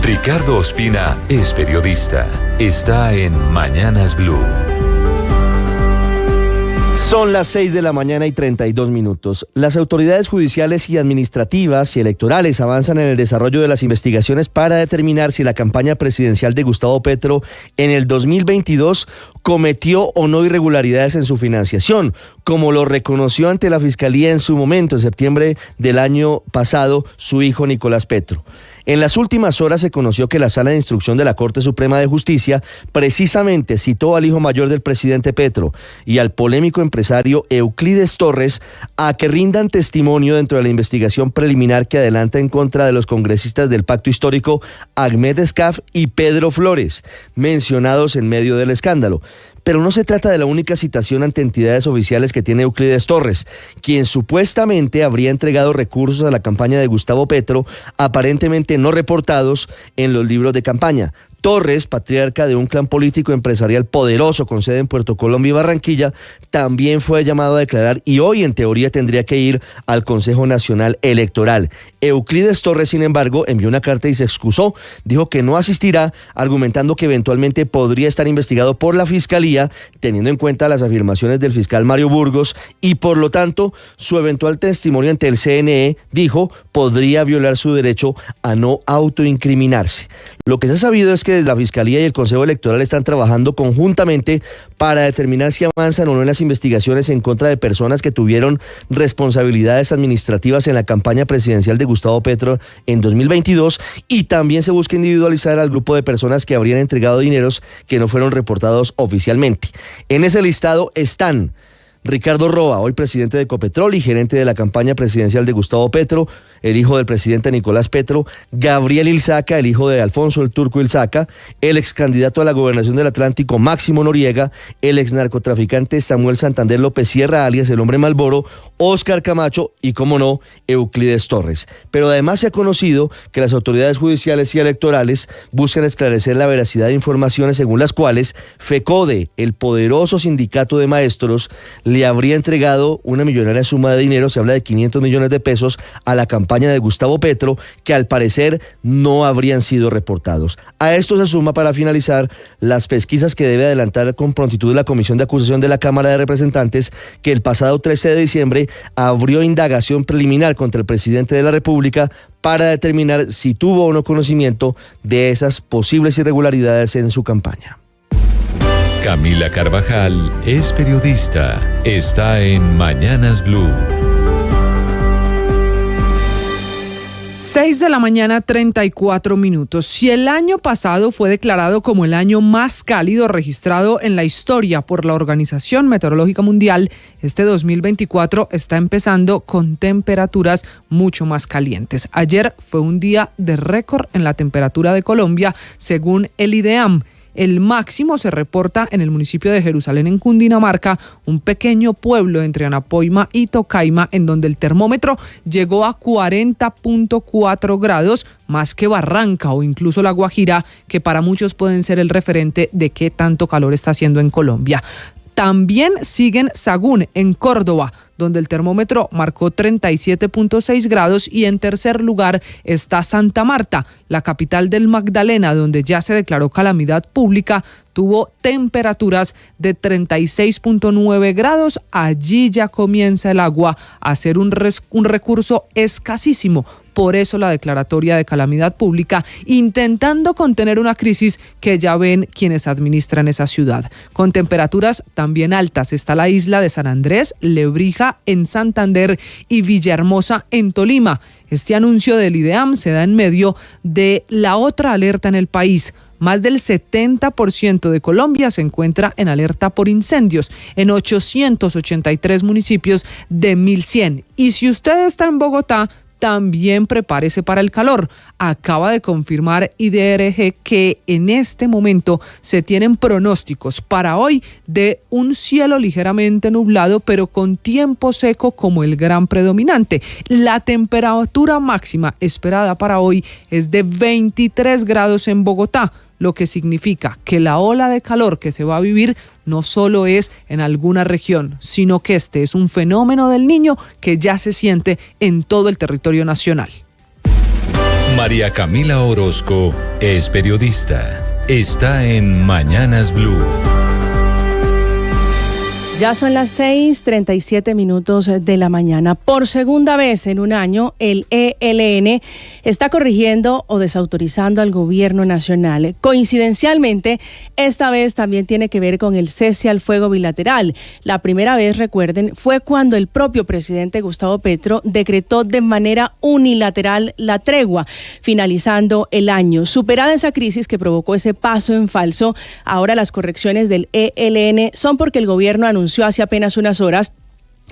Ricardo Ospina es periodista. Está en Mañanas Blue. Son las 6 de la mañana y 32 minutos. Las autoridades judiciales y administrativas y electorales avanzan en el desarrollo de las investigaciones para determinar si la campaña presidencial de Gustavo Petro en el 2022 cometió o no irregularidades en su financiación, como lo reconoció ante la Fiscalía en su momento, en septiembre del año pasado, su hijo Nicolás Petro. En las últimas horas se conoció que la Sala de Instrucción de la Corte Suprema de Justicia precisamente citó al hijo mayor del presidente Petro y al polémico empresario Euclides Torres a que rindan testimonio dentro de la investigación preliminar que adelanta en contra de los congresistas del Pacto Histórico Ahmed Escaf y Pedro Flores, mencionados en medio del escándalo. Pero no se trata de la única citación ante entidades oficiales que tiene Euclides Torres, quien supuestamente habría entregado recursos a la campaña de Gustavo Petro, aparentemente no reportados en los libros de campaña. Torres, patriarca de un clan político empresarial poderoso con sede en Puerto Colombia y Barranquilla, también fue llamado a declarar y hoy en teoría tendría que ir al Consejo Nacional Electoral. Euclides Torres, sin embargo, envió una carta y se excusó, dijo que no asistirá, argumentando que eventualmente podría estar investigado por la Fiscalía, teniendo en cuenta las afirmaciones del fiscal Mario Burgos, y por lo tanto su eventual testimonio ante el CNE, dijo, podría violar su derecho a no autoincriminarse. Lo que se ha sabido es que desde la Fiscalía y el Consejo Electoral están trabajando conjuntamente para determinar si avanzan o no en las investigaciones en contra de personas que tuvieron responsabilidades administrativas en la campaña presidencial de Gustavo Petro en 2022, y también se busca individualizar al grupo de personas que habrían entregado dineros que no fueron reportados oficialmente. En ese listado están Ricardo Roa, hoy presidente de Ecopetrol y gerente de la campaña presidencial de Gustavo Petro, el hijo del presidente Nicolás Petro, Gabriel Ilzaca, el hijo de Alfonso el Turco Ilzaca, el ex candidato a la gobernación del Atlántico, Máximo Noriega, el ex narcotraficante Samuel Santander López Sierra, alias el hombre Malboro, Óscar Camacho y, como no, Euclides Torres. Pero además se ha conocido que las autoridades judiciales y electorales buscan esclarecer la veracidad de informaciones según las cuales FECODE, el poderoso sindicato de maestros, le habría entregado una millonaria suma de dinero, se habla de 500 millones de pesos, a la campaña de Gustavo Petro, que al parecer no habrían sido reportados. A esto se suma, para finalizar, las pesquisas que debe adelantar con prontitud la Comisión de Acusación de la Cámara de Representantes, que el pasado 13 de diciembre abrió indagación preliminar contra el presidente de la República para determinar si tuvo o no conocimiento de esas posibles irregularidades en su campaña. Camila Carvajal es periodista. Está en Mañanas Blue. 6 de la mañana, 34 minutos. Si el año pasado fue declarado como el año más cálido registrado en la historia por la Organización Meteorológica Mundial, este 2024 está empezando con temperaturas mucho más calientes. Ayer fue un día de récord en la temperatura de Colombia, según el IDEAM. El máximo se reporta en el municipio de Jerusalén, en Cundinamarca, un pequeño pueblo entre Anapoima y Tocaima, en donde el termómetro llegó a 40.4 grados, más que Barranca o incluso La Guajira, que para muchos pueden ser el referente de qué tanto calor está haciendo en Colombia. También siguen Sagún, en Córdoba, donde el termómetro marcó 37.6 grados, y en tercer lugar está Santa Marta, la capital del Magdalena, donde ya se declaró calamidad pública, tuvo temperaturas de 36.9 grados. Allí ya comienza el agua a ser un recurso escasísimo. Por eso la declaratoria de calamidad pública, intentando contener una crisis que ya ven quienes administran esa ciudad. Con temperaturas también altas está la isla de San Andrés, Lebrija en Santander y Villahermosa en Tolima. Este anuncio del IDEAM se da en medio de la otra alerta en el país. Más del 70% de Colombia se encuentra en alerta por incendios en 883 municipios de 1.100. Y si usted está en Bogotá, también prepárese para el calor. Acaba de confirmar IDRG que en este momento se tienen pronósticos para hoy de un cielo ligeramente nublado, pero con tiempo seco como el gran predominante. La temperatura máxima esperada para hoy es de 23 grados en Bogotá, lo que significa que la ola de calor que se va a vivir no solo es en alguna región, sino que este es un fenómeno del Niño que ya se siente en todo el territorio nacional. María Camila Orozco es periodista. Está en Mañanas Blue. Ya son las 6:37 de la mañana. Por segunda vez en un año, el ELN está corrigiendo o desautorizando al gobierno nacional. Coincidencialmente, esta vez también tiene que ver con el cese al fuego bilateral. La primera vez, recuerden, fue cuando el propio presidente Gustavo Petro decretó de manera unilateral la tregua, finalizando el año. Superada esa crisis que provocó ese paso en falso, ahora las correcciones del ELN son porque el gobierno anunció hace apenas unas horas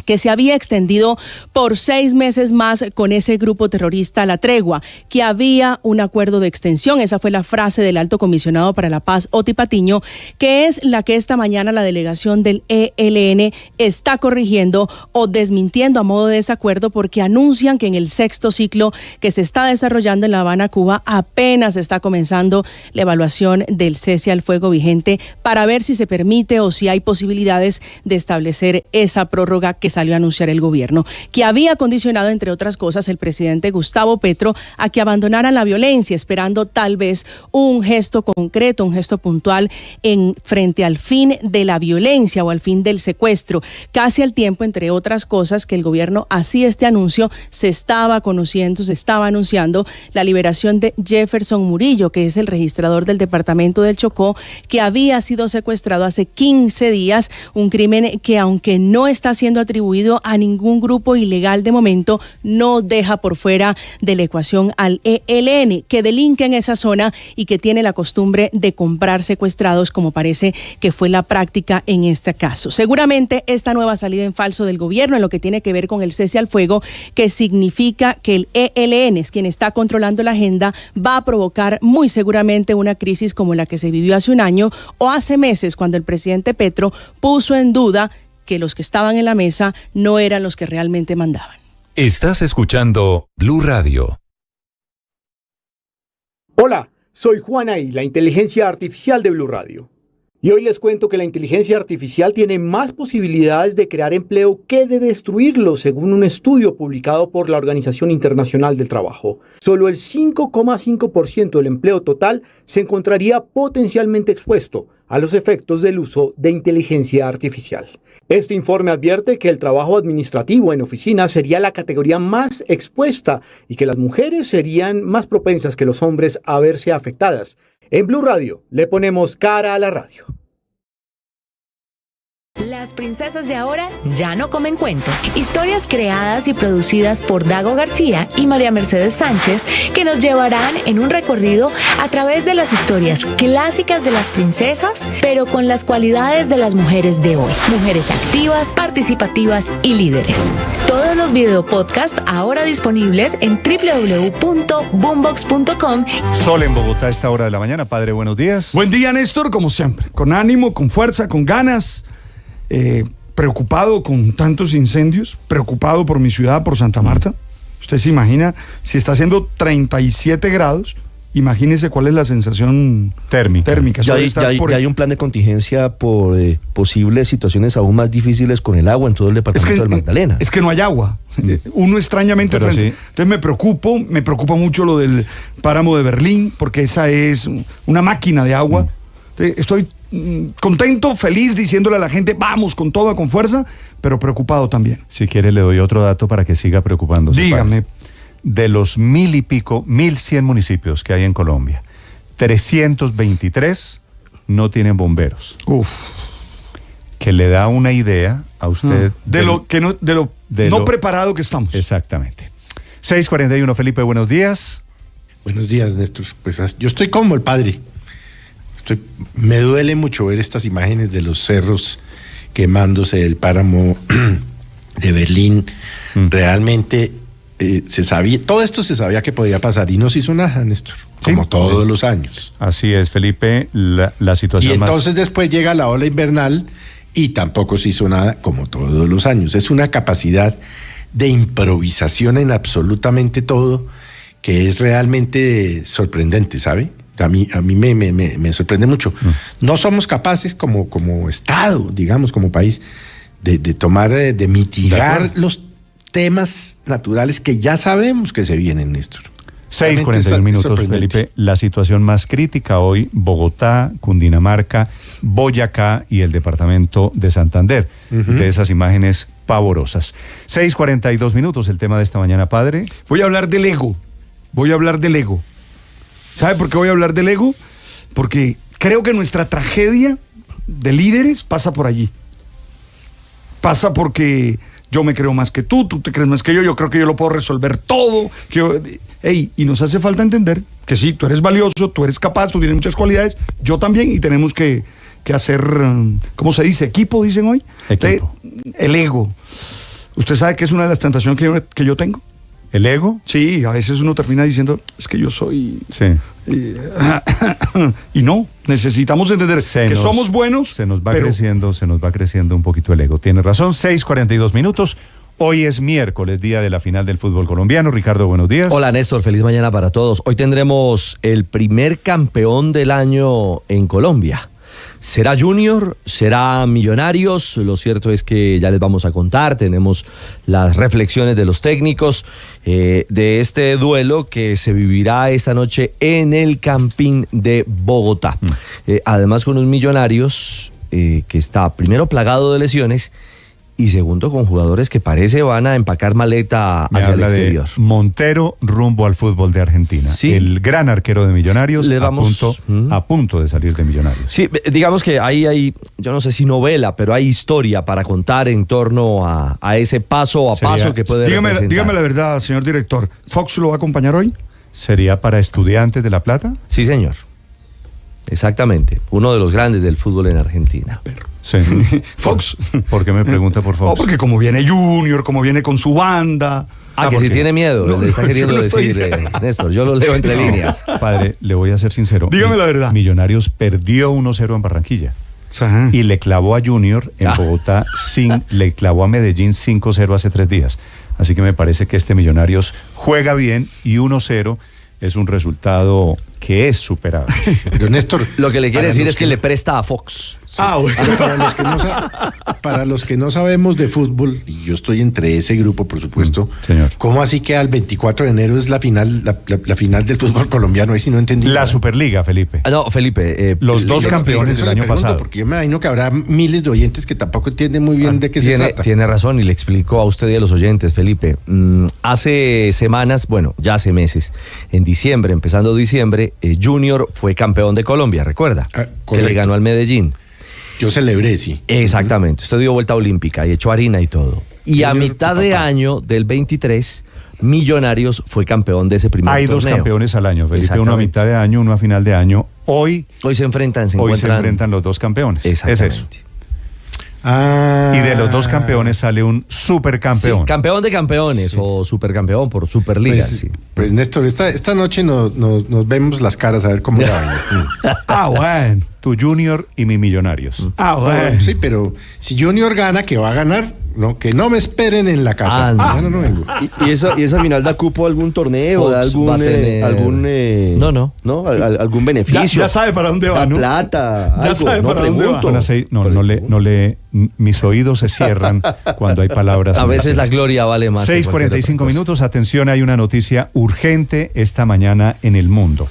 que se había extendido por 6 meses más con ese grupo terrorista la tregua, que había un acuerdo de extensión. Esa fue la frase del alto comisionado para la paz, Oti Patiño, que es la que esta mañana la delegación del ELN está corrigiendo o desmintiendo a modo de desacuerdo, porque anuncian que en el 6º ciclo que se está desarrollando en La Habana, Cuba, apenas está comenzando la evaluación del cese al fuego vigente para ver si se permite o si hay posibilidades de establecer esa prórroga que salió a anunciar el gobierno, que había condicionado, entre otras cosas, el presidente Gustavo Petro a que abandonaran la violencia, esperando tal vez un gesto concreto, un gesto puntual frente al fin de la violencia o al fin del secuestro. Casi al tiempo, entre otras cosas, que el gobierno hacía este anuncio, se estaba anunciando la liberación de Jefferson Murillo, que es el registrador del departamento del Chocó, que había sido secuestrado hace 15 días, un crimen que, aunque no está siendo atribuido atribuido a ningún grupo ilegal de momento, no deja por fuera de la ecuación al ELN, que delinque en esa zona y que tiene la costumbre de comprar secuestrados, como parece que fue la práctica en este caso. Seguramente esta nueva salida en falso del gobierno en lo que tiene que ver con el cese al fuego, que significa que el ELN es quien está controlando la agenda, va a provocar muy seguramente una crisis como la que se vivió hace un año o hace meses, cuando el presidente Petro puso en duda que los que estaban en la mesa no eran los que realmente mandaban. Estás escuchando Blue Radio. Hola, soy Juanaí, la inteligencia artificial de Blue Radio. Y hoy les cuento que la inteligencia artificial tiene más posibilidades de crear empleo que de destruirlo, según un estudio publicado por la Organización Internacional del Trabajo. Solo el 5,5% del empleo total se encontraría potencialmente expuesto a los efectos del uso de inteligencia artificial. Este informe advierte que el trabajo administrativo en oficina sería la categoría más expuesta y que las mujeres serían más propensas que los hombres a verse afectadas. En Blue Radio le ponemos cara a la radio. Las princesas de ahora ya no comen cuento. Historias creadas y producidas por Dago García y María Mercedes Sánchez, que nos llevarán en un recorrido a través de las historias clásicas de las princesas, pero con las cualidades de las mujeres de hoy. Mujeres activas, participativas y líderes. Todos los videopodcasts ahora disponibles en www.boombox.com. Sol en Bogotá a esta hora de la mañana. Padre, buenos días. Buen día, Néstor, como siempre. Con ánimo, con fuerza, con ganas. Preocupado con tantos incendios, preocupado por mi ciudad, por Santa Marta. Usted se imagina, si está haciendo 37 grados, imagínese cuál es la sensación térmica. Ya hay un plan de contingencia por posibles situaciones aún más difíciles con el agua en todo el departamento del Magdalena. Es que no hay agua. Uno extrañamente frente. Sí. Entonces me preocupa mucho lo del páramo de Berlín, porque esa es una máquina de agua. Entonces, estoy contento, feliz, diciéndole a la gente, vamos con toda, con fuerza, pero preocupado también. Si quiere le doy otro dato para que siga preocupándose. Dígame. De los 1.100 municipios que hay en Colombia, 323 no tienen bomberos. Que le da una idea a usted de lo no preparado que estamos. Exactamente. 6:41, Felipe, buenos días. Buenos días, Néstor. Pues yo estoy como el padre. Me duele mucho ver estas imágenes de los cerros quemándose, del páramo de Berlín. Realmente se sabía, todo esto se sabía que podía pasar y no se hizo nada, Néstor, como todos los años. Así es, Felipe, la situación. Y entonces después llega la ola invernal y tampoco se hizo nada, como todos los años. Es una capacidad de improvisación en absolutamente todo que es realmente sorprendente, ¿sabe? A mí me sorprende mucho. No somos capaces como Estado, digamos, como país, de tomar, de mitigar los temas naturales que ya sabemos que se vienen, Néstor. 6:41 minutos, Felipe. La situación más crítica hoy, Bogotá, Cundinamarca, Boyacá y el departamento de Santander. De esas imágenes pavorosas. 6:42 minutos, el tema de esta mañana, padre. Voy a hablar del ego. ¿Sabe por qué voy a hablar del ego? Porque creo que nuestra tragedia de líderes pasa por allí. Pasa porque yo me creo más que tú te crees más que yo creo que yo lo puedo resolver todo. Y nos hace falta entender que sí, tú eres valioso, tú eres capaz, tú tienes muchas cualidades, yo también, y tenemos que hacer, ¿cómo se dice? ¿Equipo, dicen hoy? Equipo. El ego. ¿Usted sabe que es una de las tentaciones que yo tengo? ¿El ego? Sí, a veces uno termina diciendo, es que yo soy... Sí. Y no, necesitamos entender que somos buenos. Se nos va creciendo un poquito el ego. Tiene razón, 6:42 minutos. Hoy es miércoles, día de la final del fútbol colombiano. Ricardo, buenos días. Hola, Néstor, feliz mañana para todos. Hoy tendremos el primer campeón del año en Colombia. ¿Será Junior? ¿Será Millonarios? Lo cierto es que ya les vamos a contar, tenemos las reflexiones de los técnicos de este duelo que se vivirá esta noche en el Campín de Bogotá. Además con un Millonarios que está primero plagado de lesiones y segundo con jugadores que parece van a empacar maleta Me hacia el habla exterior. de Montero rumbo al fútbol de Argentina. Sí. El gran arquero de Millonarios a punto de salir de Millonarios. Sí, digamos que hay, yo no sé si novela, pero hay historia para contar en torno a ese paso a paso que puede representar. Dígame la verdad, señor director. ¿Fox lo va a acompañar hoy? ¿Sería para Estudiantes de La Plata? Sí, señor. Exactamente. Uno de los grandes del fútbol en Argentina. Sí. Fox. ¿Por qué me pregunta por Fox? No, porque como viene Junior, como viene con su banda. Que si tiene miedo, No, le está queriendo no estoy decir, diciendo. Néstor, yo lo leo entre líneas. Padre, le voy a ser sincero. Dígame la verdad. Millonarios perdió 1-0 en Barranquilla. Y le clavó a Junior en Bogotá, le clavó a Medellín 5-0 hace 3 días. Así que me parece que este Millonarios juega bien y 1-0 es un resultado que es superable. Pero Néstor, lo que le quiere para decir los es que le presta a Fox. Bueno. Para los que no sabemos de fútbol, y yo estoy entre ese grupo, por supuesto, señor. ¿Cómo así que al 24 de enero es la final, la final del fútbol colombiano? Ahí sí no entendí. La Superliga, Felipe. No, Felipe. Los dos campeones del año pasado. Porque yo me imagino que habrá miles de oyentes que tampoco entienden muy bien de qué se trata. Tiene razón y le explico a usted y a los oyentes, Felipe. Hace semanas, ya hace meses, en diciembre, empezando diciembre, Junior fue campeón de Colombia, ¿recuerda? Que le ganó al Medellín. Yo celebré, sí. Exactamente. Usted dio vuelta olímpica y echó harina y todo. Y a mitad de año del 23, Millonarios fue campeón de ese primer torneo. Hay 2 campeones al año, Felipe. Uno a mitad de año, uno a final de año. Hoy se enfrentan los 2 campeones. Exactamente. Es eso. Y de los 2 campeones sale un supercampeón. Sí, campeón de campeones o supercampeón por Superliga. Pues Néstor, esta noche nos vemos las caras a ver cómo va. Bueno. Tu Junior y mi Millonarios. Bueno. Sí, pero si Junior gana, que va a ganar, no, que no me esperen en la casa. No vengo. ¿Y esa final da cupo a algún torneo? ¿Da algún algún beneficio? Ya sabe para dónde va, ¿no? Plata, ya algo. sabe para dónde va. Mis oídos se cierran cuando hay palabras. A veces la gloria vale más. 6:45 minutos. Atención, hay una noticia urgente esta mañana en el mundo.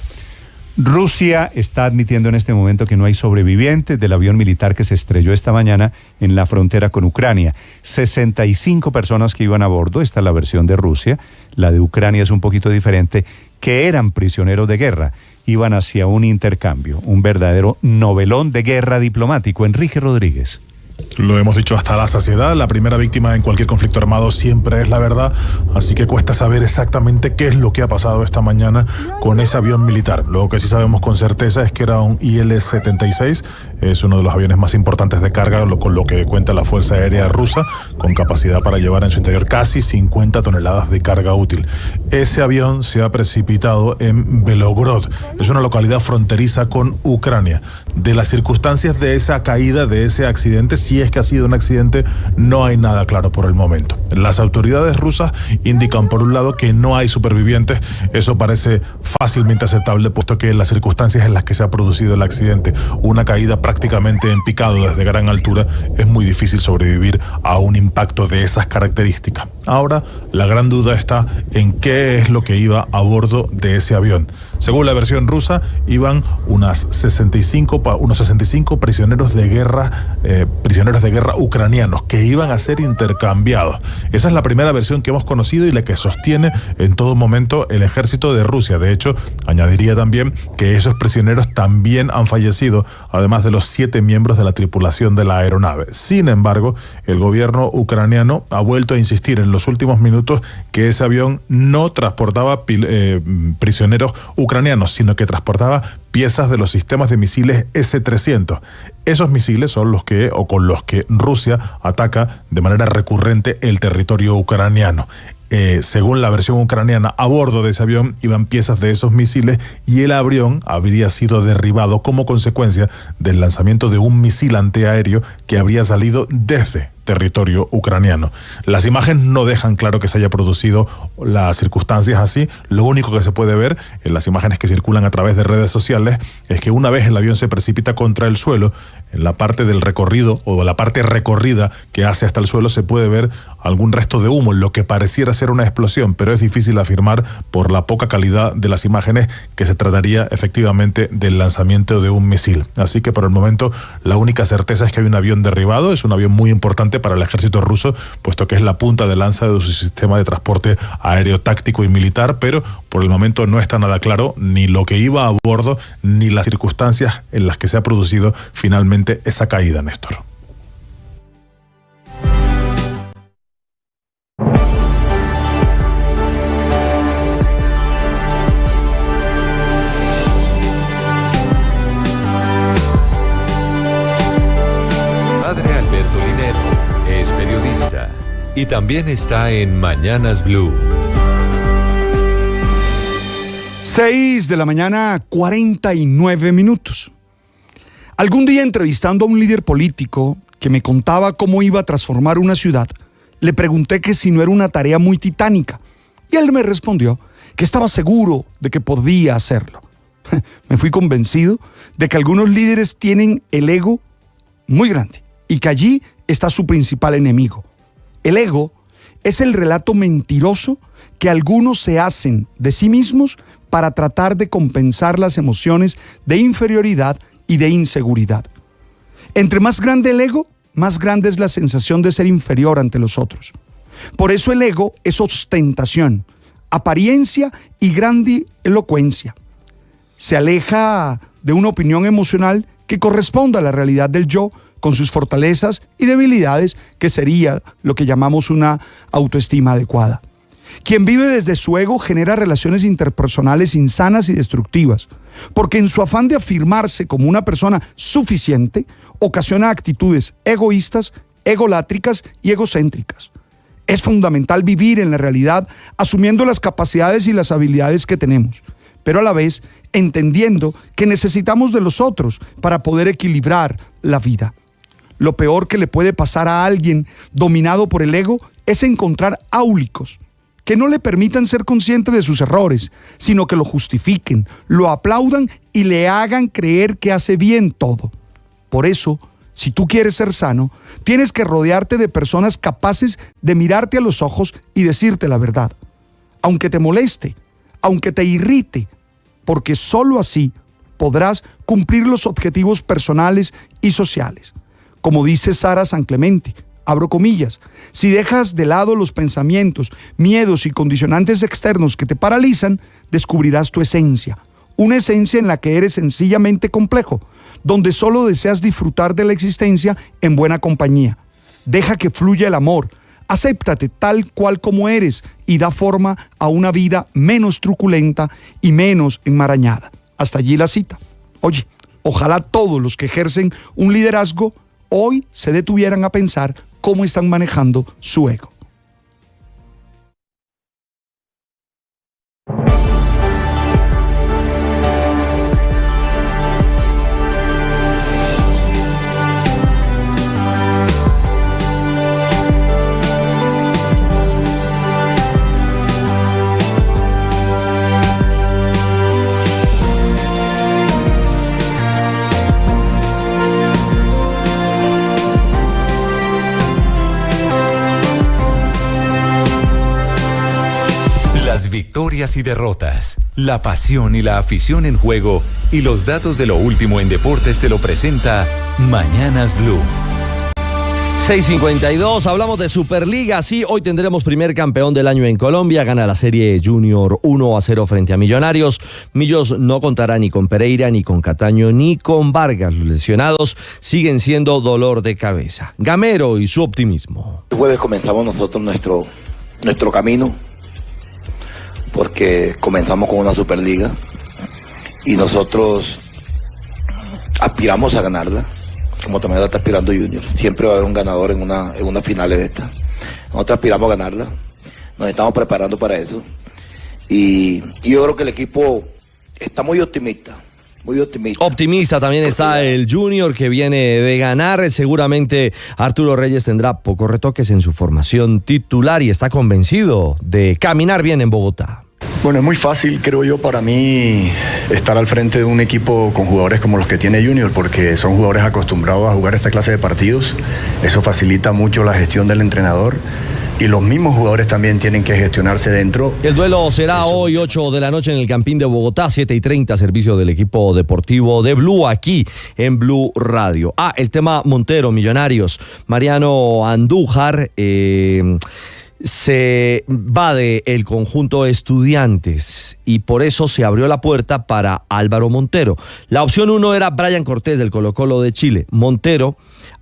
Rusia está admitiendo en este momento que no hay sobrevivientes del avión militar que se estrelló esta mañana en la frontera con Ucrania. 65 personas que iban a bordo, esta es la versión de Rusia, la de Ucrania es un poquito diferente, que eran prisioneros de guerra, iban hacia un intercambio, un verdadero novelón de guerra diplomático. Enrique Rodríguez. Lo hemos dicho hasta la saciedad, la primera víctima en cualquier conflicto armado siempre es la verdad, así que cuesta saber exactamente qué es lo que ha pasado esta mañana con ese avión militar. Lo que sí sabemos con certeza es que era un IL-76, es uno de los aviones más importantes de carga, con lo que cuenta la Fuerza Aérea Rusa, con capacidad para llevar en su interior casi 50 toneladas de carga útil. Ese avión se ha precipitado en Belgorod, es una localidad fronteriza con Ucrania. De las circunstancias de esa caída, de ese accidente, si es que ha sido un accidente, no hay nada claro por el momento. Las autoridades rusas indican por un lado que no hay supervivientes. Eso parece fácilmente aceptable, puesto que las circunstancias en las que se ha producido el accidente, una caída prácticamente en picado desde gran altura, es muy difícil sobrevivir a un impacto de esas características. Ahora, la gran duda está en qué es lo que iba a bordo de ese avión. Según la versión rusa, iban unos 65 prisioneros de guerra ucranianos que iban a ser intercambiados. Esa es la primera versión que hemos conocido y la que sostiene en todo momento el ejército de Rusia. De hecho, añadiría también que esos prisioneros también han fallecido, además de los 7 miembros de la tripulación de la aeronave. Sin embargo, el gobierno ucraniano ha vuelto a insistir en los últimos minutos que ese avión no transportaba prisioneros ucranianos, sino que transportaba piezas de los sistemas de misiles S-300. Esos misiles son con los que Rusia ataca de manera recurrente el territorio ucraniano. Según la versión ucraniana, a bordo de ese avión iban piezas de esos misiles y el avión habría sido derribado como consecuencia del lanzamiento de un misil antiaéreo que habría salido desde territorio ucraniano. Las imágenes no dejan claro que se haya producido las circunstancias así. Lo único que se puede ver en las imágenes que circulan a través de redes sociales es que una vez el avión se precipita contra el suelo, en la parte del recorrido o la parte recorrida que hace hasta el suelo se puede ver algún resto de humo, lo que pareciera ser una explosión, pero es difícil afirmar por la poca calidad de las imágenes que se trataría efectivamente del lanzamiento de un misil. Así que por el momento la única certeza es que hay un avión derribado, es un avión muy importante importante para el ejército ruso, puesto que es la punta de lanza de su sistema de transporte aéreo táctico y militar, pero por el momento no está nada claro ni lo que iba a bordo, ni las circunstancias en las que se ha producido finalmente esa caída, Néstor. Y también está en Mañanas Blue. 6 de la mañana, 49 minutos. Algún día, entrevistando a un líder político que me contaba cómo iba a transformar una ciudad, le pregunté que si no era una tarea muy titánica, y él me respondió que estaba seguro de que podía hacerlo. Me fui convencido de que algunos líderes tienen el ego muy grande y que allí está su principal enemigo. El ego es el relato mentiroso que algunos se hacen de sí mismos para tratar de compensar las emociones de inferioridad y de inseguridad. Entre más grande el ego, más grande es la sensación de ser inferior ante los otros. Por eso el ego es ostentación, apariencia y grandilocuencia. Se aleja de una opinión emocional que corresponda a la realidad del yo, con sus fortalezas y debilidades, que sería lo que llamamos una autoestima adecuada. Quien vive desde su ego genera relaciones interpersonales insanas y destructivas, porque en su afán de afirmarse como una persona suficiente, ocasiona actitudes egoístas, egolátricas y egocéntricas. Es fundamental vivir en la realidad asumiendo las capacidades y las habilidades que tenemos, pero a la vez entendiendo que necesitamos de los otros para poder equilibrar la vida. Lo peor que le puede pasar a alguien dominado por el ego es encontrar áulicos que no le permitan ser consciente de sus errores, sino que lo justifiquen, lo aplaudan y le hagan creer que hace bien todo. Por eso, si tú quieres ser sano, tienes que rodearte de personas capaces de mirarte a los ojos y decirte la verdad, aunque te moleste, aunque te irrite, porque solo así podrás cumplir los objetivos personales y sociales. Como dice Sara San Clemente, abro comillas, si dejas de lado los pensamientos, miedos y condicionantes externos que te paralizan, descubrirás tu esencia, una esencia en la que eres sencillamente complejo, donde solo deseas disfrutar de la existencia en buena compañía. Deja que fluya el amor, acéptate tal cual como eres y da forma a una vida menos truculenta y menos enmarañada. Hasta allí la cita. Oye, ojalá todos los que ejercen un liderazgo hoy se detuvieran a pensar cómo están manejando su ego. Victorias y derrotas, la pasión y la afición en juego y los datos de lo último en deportes se lo presenta Mañanas Blue. 6:52, hablamos de Superliga. Sí, hoy tendremos primer campeón del año en Colombia. Gana la serie Junior 1-0 frente a Millonarios. Millos no contará ni con Pereira, ni con Cataño, ni con Vargas. Los lesionados siguen siendo dolor de cabeza. Gamero y su optimismo. El jueves comenzamos nosotros nuestro camino, porque comenzamos con una Superliga y nosotros aspiramos a ganarla, como también la está aspirando Junior. Siempre va a haber un ganador en una final de esta. Nosotros aspiramos a ganarla, nos estamos preparando para eso y yo creo que el equipo está muy optimista. Muy optimista. Optimista también está el Junior, que viene de ganar. Seguramente Arturo Reyes tendrá pocos retoques en su formación titular y está convencido de caminar bien en Bogotá. Bueno, es muy fácil, creo yo, para mí estar al frente de un equipo con jugadores como los que tiene Junior, porque son jugadores acostumbrados a jugar esta clase de partidos. Eso facilita mucho la gestión del entrenador. y los mismos jugadores también tienen que gestionarse dentro. El duelo será hoy 8 de la noche en el Campín de Bogotá, 7:30, servicio del equipo deportivo de Blue, aquí en Blue Radio. El tema Montero, Millonarios. Mariano Andújar se va del conjunto Estudiantes y por eso se abrió la puerta para Álvaro Montero. La opción 1 era Brian Cortés del Colo-Colo de Chile. Montero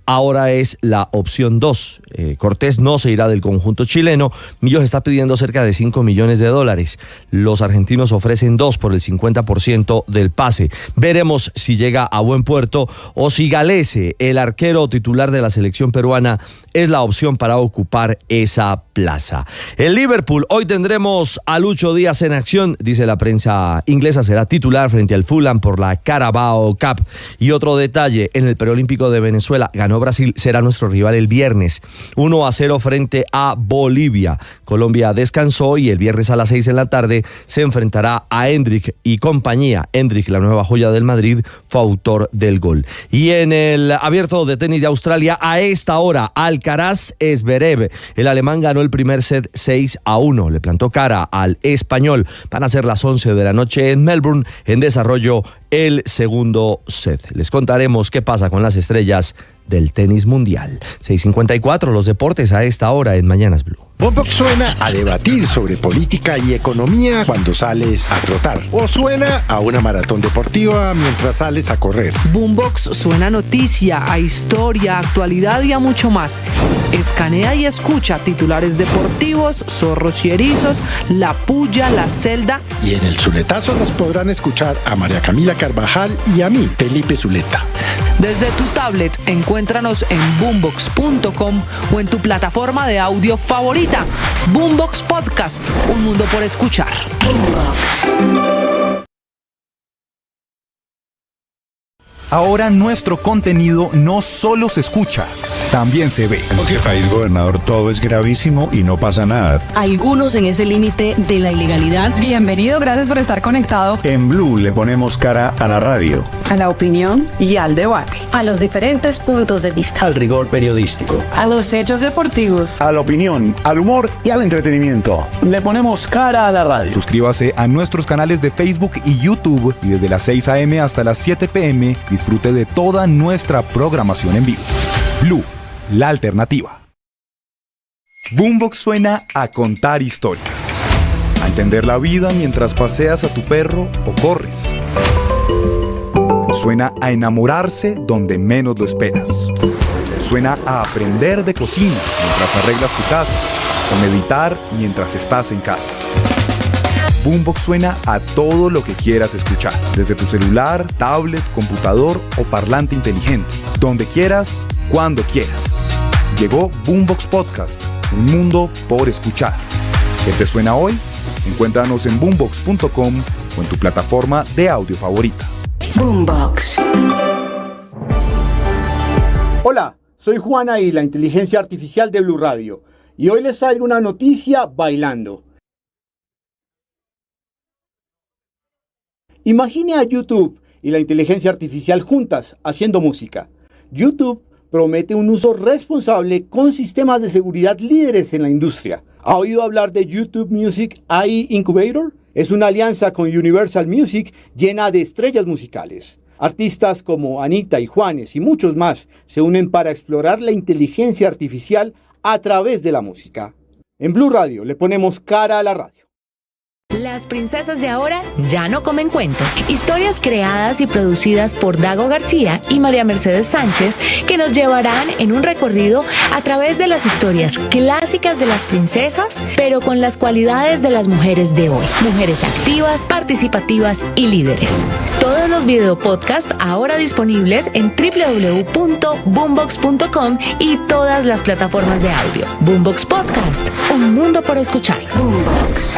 ahora es la opción 2. Cortés no se irá del conjunto chileno. Millos está pidiendo cerca de $5 millones. Los argentinos ofrecen 2 por el 50% del pase. Veremos si llega a buen puerto o si Galese, el arquero titular de la selección peruana, es la opción para ocupar esa plaza. El Liverpool, hoy tendremos a Lucho Díaz en acción, dice la prensa inglesa, será titular frente al Fulham por la Carabao Cup. Y otro detalle, en el Preolímpico de Venezuela, ganó Brasil, será nuestro rival el viernes, 1-0 frente a Bolivia. Colombia descansó y el viernes a las 6 de la tarde se enfrentará a Endrick y compañía. Endrick, la nueva joya del Madrid, fue autor del gol. Y en el Abierto de Tenis de Australia, a esta hora, Alcaraz Zverev, el alemán ganó el primer set 6-1, le plantó cara al español. Van a ser las 11 de la noche en Melbourne, en desarrollo el segundo set. Les contaremos qué pasa con las estrellas del tenis mundial. 6:54, los deportes a esta hora en Mañanas Blue. Boombox suena a debatir sobre política y economía cuando sales a trotar. O suena a una maratón deportiva mientras sales a correr. Boombox suena a noticia, a historia, a actualidad y a mucho más. Escanea y escucha titulares deportivos, zorros y erizos, la puya, la celda. Y en el Zuletazo nos podrán escuchar a María Camila Carvajal y a mí, Felipe Zuleta. Desde tu tablet, encuéntranos en boombox.com o en tu plataforma de audio favorita. Boombox Podcast, un mundo por escuchar. Ahora nuestro contenido no solo se escucha, también se ve. En este país, gobernador, todo es gravísimo y no pasa nada. Algunos en ese límite de la ilegalidad. Bienvenido, gracias por estar conectado. En Blue le ponemos cara a la radio, a la opinión y al debate, a los diferentes puntos de vista, al rigor periodístico, a los hechos deportivos, a la opinión, al humor y al entretenimiento. Le ponemos cara a la radio. Suscríbase a nuestros canales de Facebook y YouTube y desde las 6 a.m. hasta las 7 p.m. disfrute de toda nuestra programación en vivo. Blue, la alternativa. Boombox suena a contar historias, a entender la vida mientras paseas a tu perro o corres. Suena a enamorarse donde menos lo esperas. Suena a aprender de cocina mientras arreglas tu casa o meditar mientras estás en casa. Boombox suena a todo lo que quieras escuchar, desde tu celular, tablet, computador o parlante inteligente, donde quieras, cuando quieras. Llegó Boombox Podcast, un mundo por escuchar. ¿Qué te suena hoy? Encuéntranos en boombox.com o en tu plataforma de audio favorita. Boombox. Hola, soy Juana y la inteligencia artificial de Blue Radio, y hoy les traigo una noticia bailando. Imagine a YouTube y la inteligencia artificial juntas haciendo música. YouTube promete un uso responsable con sistemas de seguridad líderes en la industria. ¿Ha oído hablar de YouTube Music AI Incubator? Es una alianza con Universal Music llena de estrellas musicales. Artistas como Anita y Juanes y muchos más se unen para explorar la inteligencia artificial a través de la música. En Blue Radio le ponemos cara a la radio. Las princesas de ahora ya no comen cuento. Historias creadas y producidas por Dago García y María Mercedes Sánchez que nos llevarán en un recorrido a través de las historias clásicas de las princesas, pero con las cualidades de las mujeres de hoy. Mujeres activas, participativas y líderes. Todos los videopodcasts ahora disponibles en www.boombox.com y todas las plataformas de audio. Boombox Podcast, un mundo por escuchar. Boombox.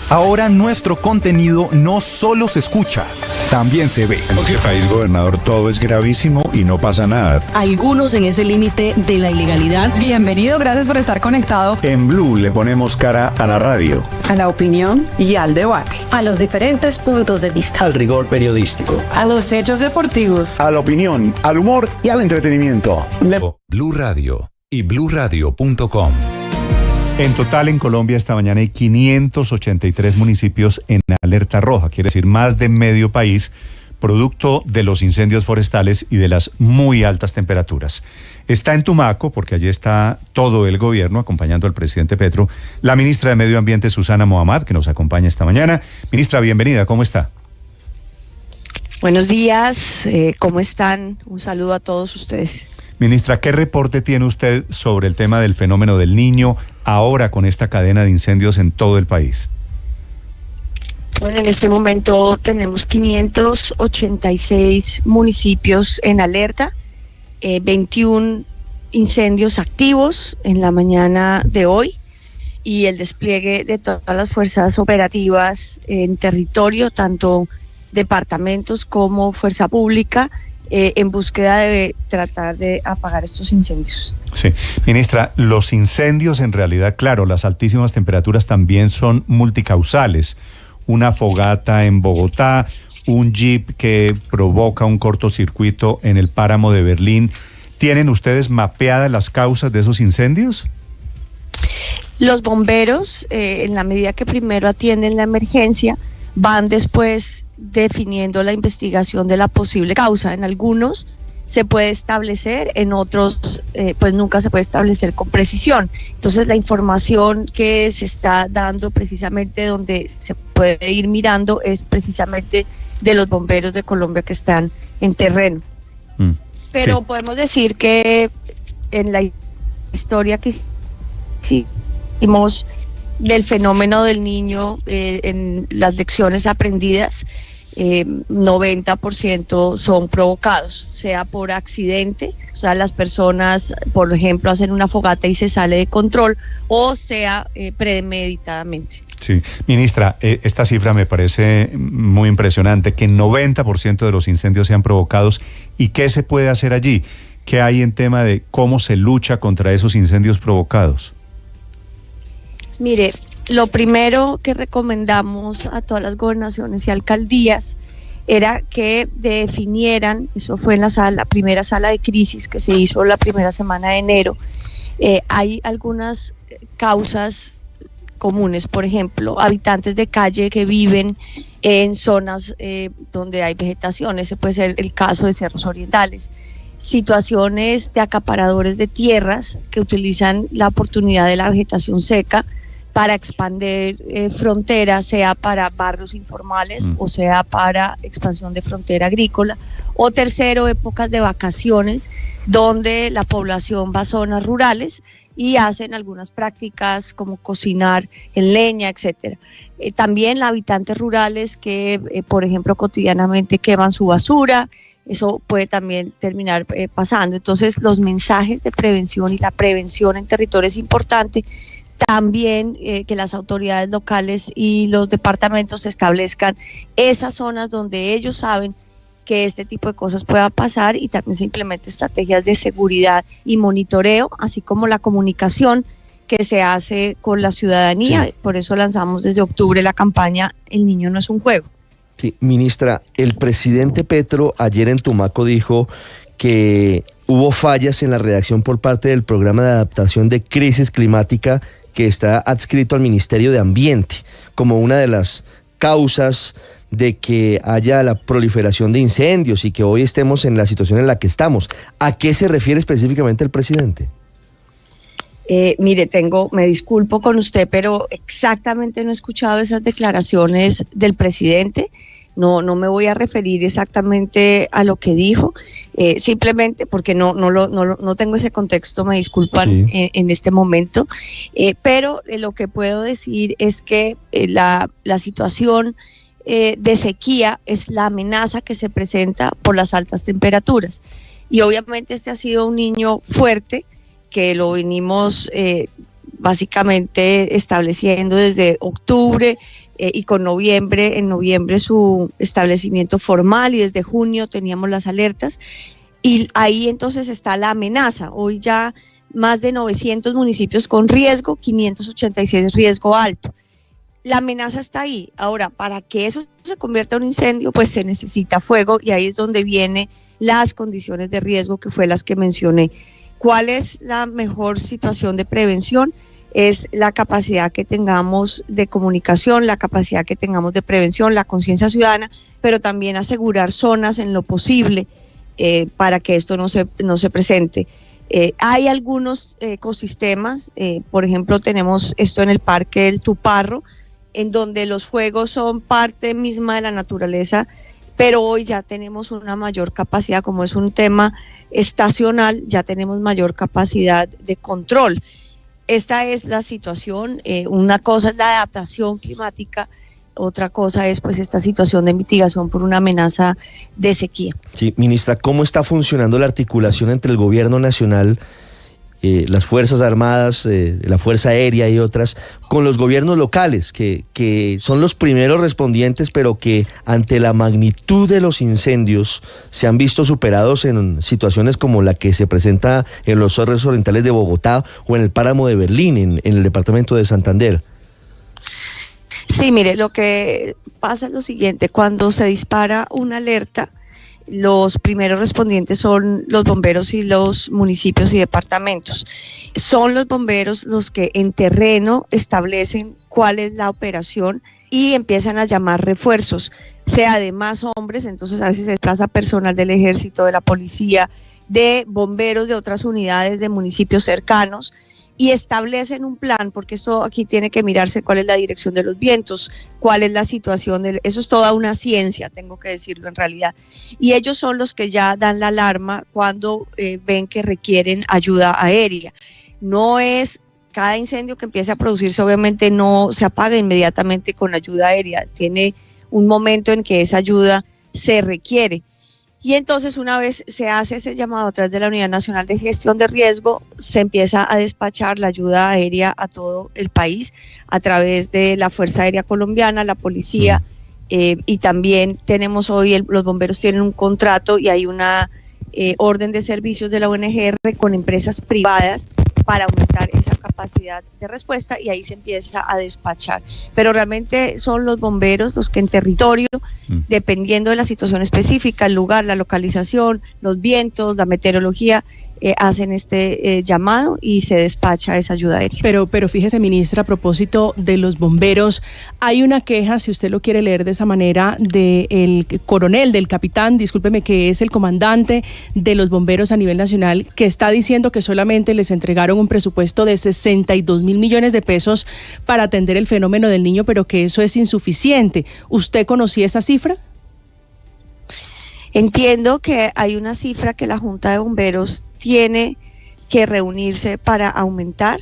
Ahora nuestro contenido no solo se escucha, también se ve. En este país, gobernador, todo es gravísimo y no pasa nada. Algunos en ese límite de la ilegalidad. Bienvenido, gracias por estar conectado. En Blue le ponemos cara a la radio, a la opinión y al debate, a los diferentes puntos de vista, al rigor periodístico, a los hechos deportivos, a la opinión, al humor y al entretenimiento. Blue Radio, y bluradio.com. En total en Colombia esta mañana hay 583 municipios en alerta roja, quiere decir más de medio país, producto de los incendios forestales y de las muy altas temperaturas. Está en Tumaco, porque allí está todo el gobierno acompañando al presidente Petro, la ministra de Medio Ambiente, Susana Mohammad, que nos acompaña esta mañana. Ministra, bienvenida, ¿cómo está? Buenos días, ¿cómo están? Un saludo a todos ustedes. Ministra, ¿qué reporte tiene usted sobre el tema del fenómeno del Niño ahora con esta cadena de incendios en todo el país? Bueno, en este momento tenemos 586 municipios en alerta, 21 incendios activos en la mañana de hoy y el despliegue de todas las fuerzas operativas en territorio, tanto departamentos como fuerza pública, en búsqueda de tratar de apagar estos incendios. Sí, ministra, los incendios en realidad, claro, las altísimas temperaturas también son multicausales. Una fogata en Bogotá, un jeep que provoca un cortocircuito en el páramo de Berlín. ¿Tienen ustedes mapeadas las causas de esos incendios? Los bomberos, en la medida que primero atienden la emergencia, van después definiendo la investigación de la posible causa. En algunos se puede establecer, en otros pues nunca se puede establecer con precisión. Entonces la información que se está dando precisamente donde se puede ir mirando es precisamente de los bomberos de Colombia que están en terreno. Pero sí, podemos decir que en la historia que hicimos del fenómeno del Niño, en las lecciones aprendidas, 90% son provocados, sea por accidente, o sea, las personas, por ejemplo, hacen una fogata y se sale de control, o sea, premeditadamente. Sí, ministra, esta cifra me parece muy impresionante, que 90% de los incendios sean provocados. ¿Y qué se puede hacer allí? ¿Qué hay en tema de cómo se lucha contra esos incendios provocados? Mire, lo primero que recomendamos a todas las gobernaciones y alcaldías era que definieran, eso fue en la primera sala de crisis que se hizo la primera semana de enero, hay algunas causas comunes, por ejemplo, habitantes de calle que viven en zonas donde hay vegetación, ese puede ser el caso de Cerros Orientales, situaciones de acaparadores de tierras que utilizan la oportunidad de la vegetación seca para expandir fronteras, sea para barrios informales o sea para expansión de frontera agrícola, o tercero, épocas de vacaciones donde la población va a zonas rurales y hacen algunas prácticas como cocinar en leña, etcétera. También habitantes rurales que, por ejemplo, cotidianamente queman su basura, eso puede también terminar pasando. Entonces, los mensajes de prevención y la prevención en territorio es importante. También que las autoridades locales y los departamentos establezcan esas zonas donde ellos saben que este tipo de cosas pueda pasar, y también se implementen estrategias de seguridad y monitoreo, así como la comunicación que se hace con la ciudadanía. Sí. Por eso lanzamos desde octubre la campaña El Niño no es un juego. Sí, ministra, el presidente Petro ayer en Tumaco dijo que hubo fallas en la redacción por parte del programa de adaptación de crisis climática que está adscrito al Ministerio de Ambiente, como una de las causas de que haya la proliferación de incendios y que hoy estemos en la situación en la que estamos. ¿A qué se refiere específicamente el presidente? Mire, me disculpo con usted, pero exactamente no he escuchado esas declaraciones del presidente. No me voy a referir exactamente a lo que dijo, simplemente porque no tengo ese contexto, me disculpan. Sí. En este momento, pero lo que puedo decir es que la situación de sequía es la amenaza que se presenta por las altas temperaturas, y obviamente este ha sido un niño fuerte que lo venimos básicamente estableciendo desde octubre y con en noviembre su establecimiento formal, y desde junio teníamos las alertas, y ahí entonces está la amenaza. Hoy ya más de 900 municipios con riesgo, 586 riesgo alto. La amenaza está ahí. Ahora, para que eso se convierta en un incendio, pues se necesita fuego, y ahí es donde vienen las condiciones de riesgo que fue las que mencioné. ¿Cuál es la mejor situación de prevención? Es la capacidad que tengamos de comunicación, la capacidad que tengamos de prevención, la conciencia ciudadana, pero también asegurar zonas en lo posible para que esto no se presente. Hay algunos ecosistemas, por ejemplo tenemos esto en el Parque del Tuparro, en donde los fuegos son parte misma de la naturaleza, pero hoy ya tenemos una mayor capacidad, como es un tema estacional, ya tenemos mayor capacidad de control. Esta es la situación, una cosa es la adaptación climática, otra cosa es pues esta situación de mitigación por una amenaza de sequía. Sí, ministra, ¿cómo está funcionando la articulación entre el gobierno nacional, las Fuerzas Armadas, la Fuerza Aérea y otras, con los gobiernos locales, que son los primeros respondientes, pero que ante la magnitud de los incendios se han visto superados en situaciones como la que se presenta en los cerros orientales de Bogotá o en el páramo de Berlín, en el departamento de Santander? Sí, mire, lo que pasa es lo siguiente: cuando se dispara una alerta, los primeros respondientes son los bomberos y los municipios y departamentos. Son los bomberos los que en terreno establecen cuál es la operación y empiezan a llamar refuerzos, sea de más hombres, entonces a veces se desplaza personal del ejército, de la policía, de bomberos de otras unidades de municipios cercanos, y establecen un plan, porque esto aquí tiene que mirarse cuál es la dirección de los vientos, cuál es la situación, eso es toda una ciencia, tengo que decirlo en realidad, y ellos son los que ya dan la alarma cuando ven que requieren ayuda aérea. No es cada incendio que empiece a producirse, obviamente no se apaga inmediatamente con ayuda aérea, tiene un momento en que esa ayuda se requiere. Y entonces una vez se hace ese llamado a través de la Unidad Nacional de Gestión de Riesgo, se empieza a despachar la ayuda aérea a todo el país a través de la Fuerza Aérea Colombiana, la policía, y también tenemos hoy, los bomberos tienen un contrato y hay una orden de servicios de la ONG con empresas privadas para aumentar esa capacidad de respuesta, y ahí se empieza a despachar. Pero realmente son los bomberos los que en territorio, dependiendo de la situación específica, el lugar, la localización, los vientos, la meteorología, hacen este llamado y se despacha esa ayuda aérea. Pero fíjese, ministra, a propósito de los bomberos, hay una queja, si usted lo quiere leer de esa manera, del coronel, del capitán, discúlpeme, que es el comandante de los bomberos a nivel nacional, que está diciendo que solamente les entregaron un presupuesto de 62.000 millones de pesos para atender el fenómeno del Niño, pero que eso es insuficiente. ¿Usted conocía esa cifra? Entiendo que hay una cifra que la Junta de Bomberos tiene que reunirse para aumentar.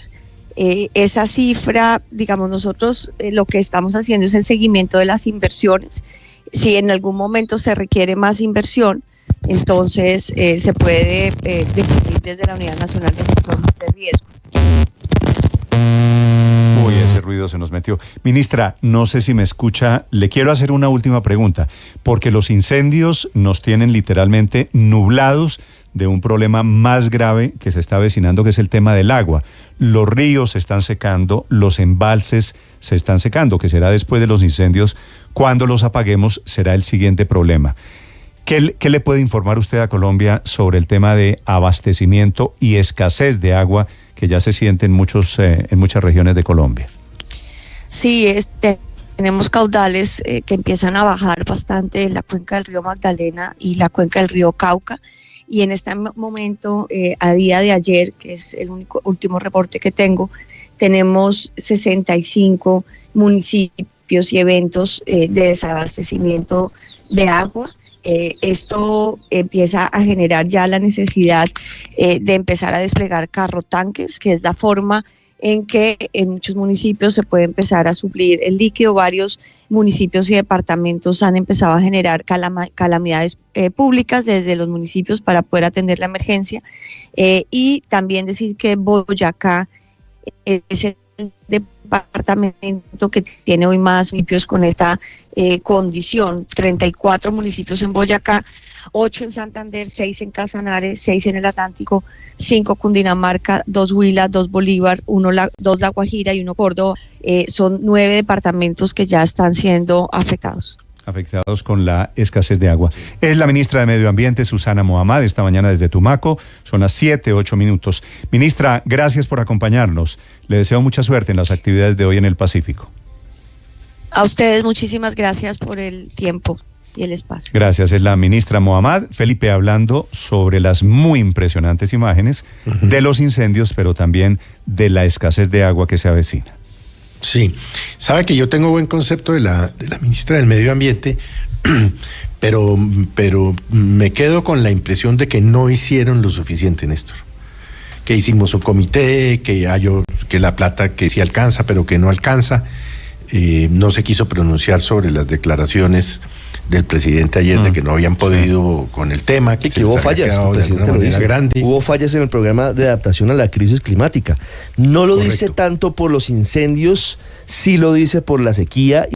Esa cifra, digamos, nosotros lo que estamos haciendo es el seguimiento de las inversiones. Si en algún momento se requiere más inversión, entonces se puede definir desde la Unidad Nacional de Gestión de Riesgo. Uy, ese ruido se nos metió. Ministra, no sé si me escucha, le quiero hacer una última pregunta, porque los incendios nos tienen literalmente nublados de un problema más grave que se está avecinando, que es el tema del agua. Los ríos se están secando, los embalses se están secando, que será después de los incendios. Cuando los apaguemos será el siguiente problema. ¿Qué le puede informar usted a Colombia sobre el tema de abastecimiento y escasez de agua que ya se siente en muchas regiones de Colombia? Sí, tenemos caudales que empiezan a bajar bastante en la cuenca del río Magdalena y la cuenca del río Cauca, y en este momento, a día de ayer, que es el último reporte que tengo, tenemos 65 municipios y eventos de desabastecimiento de agua. Esto empieza a generar ya la necesidad de empezar a desplegar carrotanques, que es la forma en que en muchos municipios se puede empezar a suplir el líquido. Varios municipios y departamentos han empezado a generar calamidades públicas desde los municipios para poder atender la emergencia, y también decir que Boyacá es el departamento que tiene hoy más municipios con esta condición: 34 municipios en Boyacá, 8 en Santander, 6 en Casanare, 6 en el Atlántico, 5 Cundinamarca, 2 Huila, 2 Bolívar, 2 La Guajira y 1 Córdoba. Son 9 departamentos que ya están siendo afectados. afectados con la escasez de agua. Es la ministra de Medio Ambiente, Susana Mohammad, esta mañana desde Tumaco. Son las 7:08. Ministra, gracias por acompañarnos. Le deseo mucha suerte en las actividades de hoy en el Pacífico. A ustedes muchísimas gracias por el tiempo y el espacio. Gracias, es la ministra Mohammad. Felipe, hablando sobre las muy impresionantes imágenes de los incendios, pero también de la escasez de agua que se avecina. Sí, sabe que yo tengo buen concepto de la ministra del Medio Ambiente, pero me quedo con la impresión de que no hicieron lo suficiente, Néstor. Que hicimos un comité, que la plata que sí alcanza, pero que no alcanza. No se quiso pronunciar sobre las declaraciones del presidente ayer de que no habían podido con el tema, que hubo fallas, el presidente lo dice. Grande. Hubo fallas en el programa de adaptación a la crisis climática. No lo dice tanto por los incendios, sí lo dice por la sequía.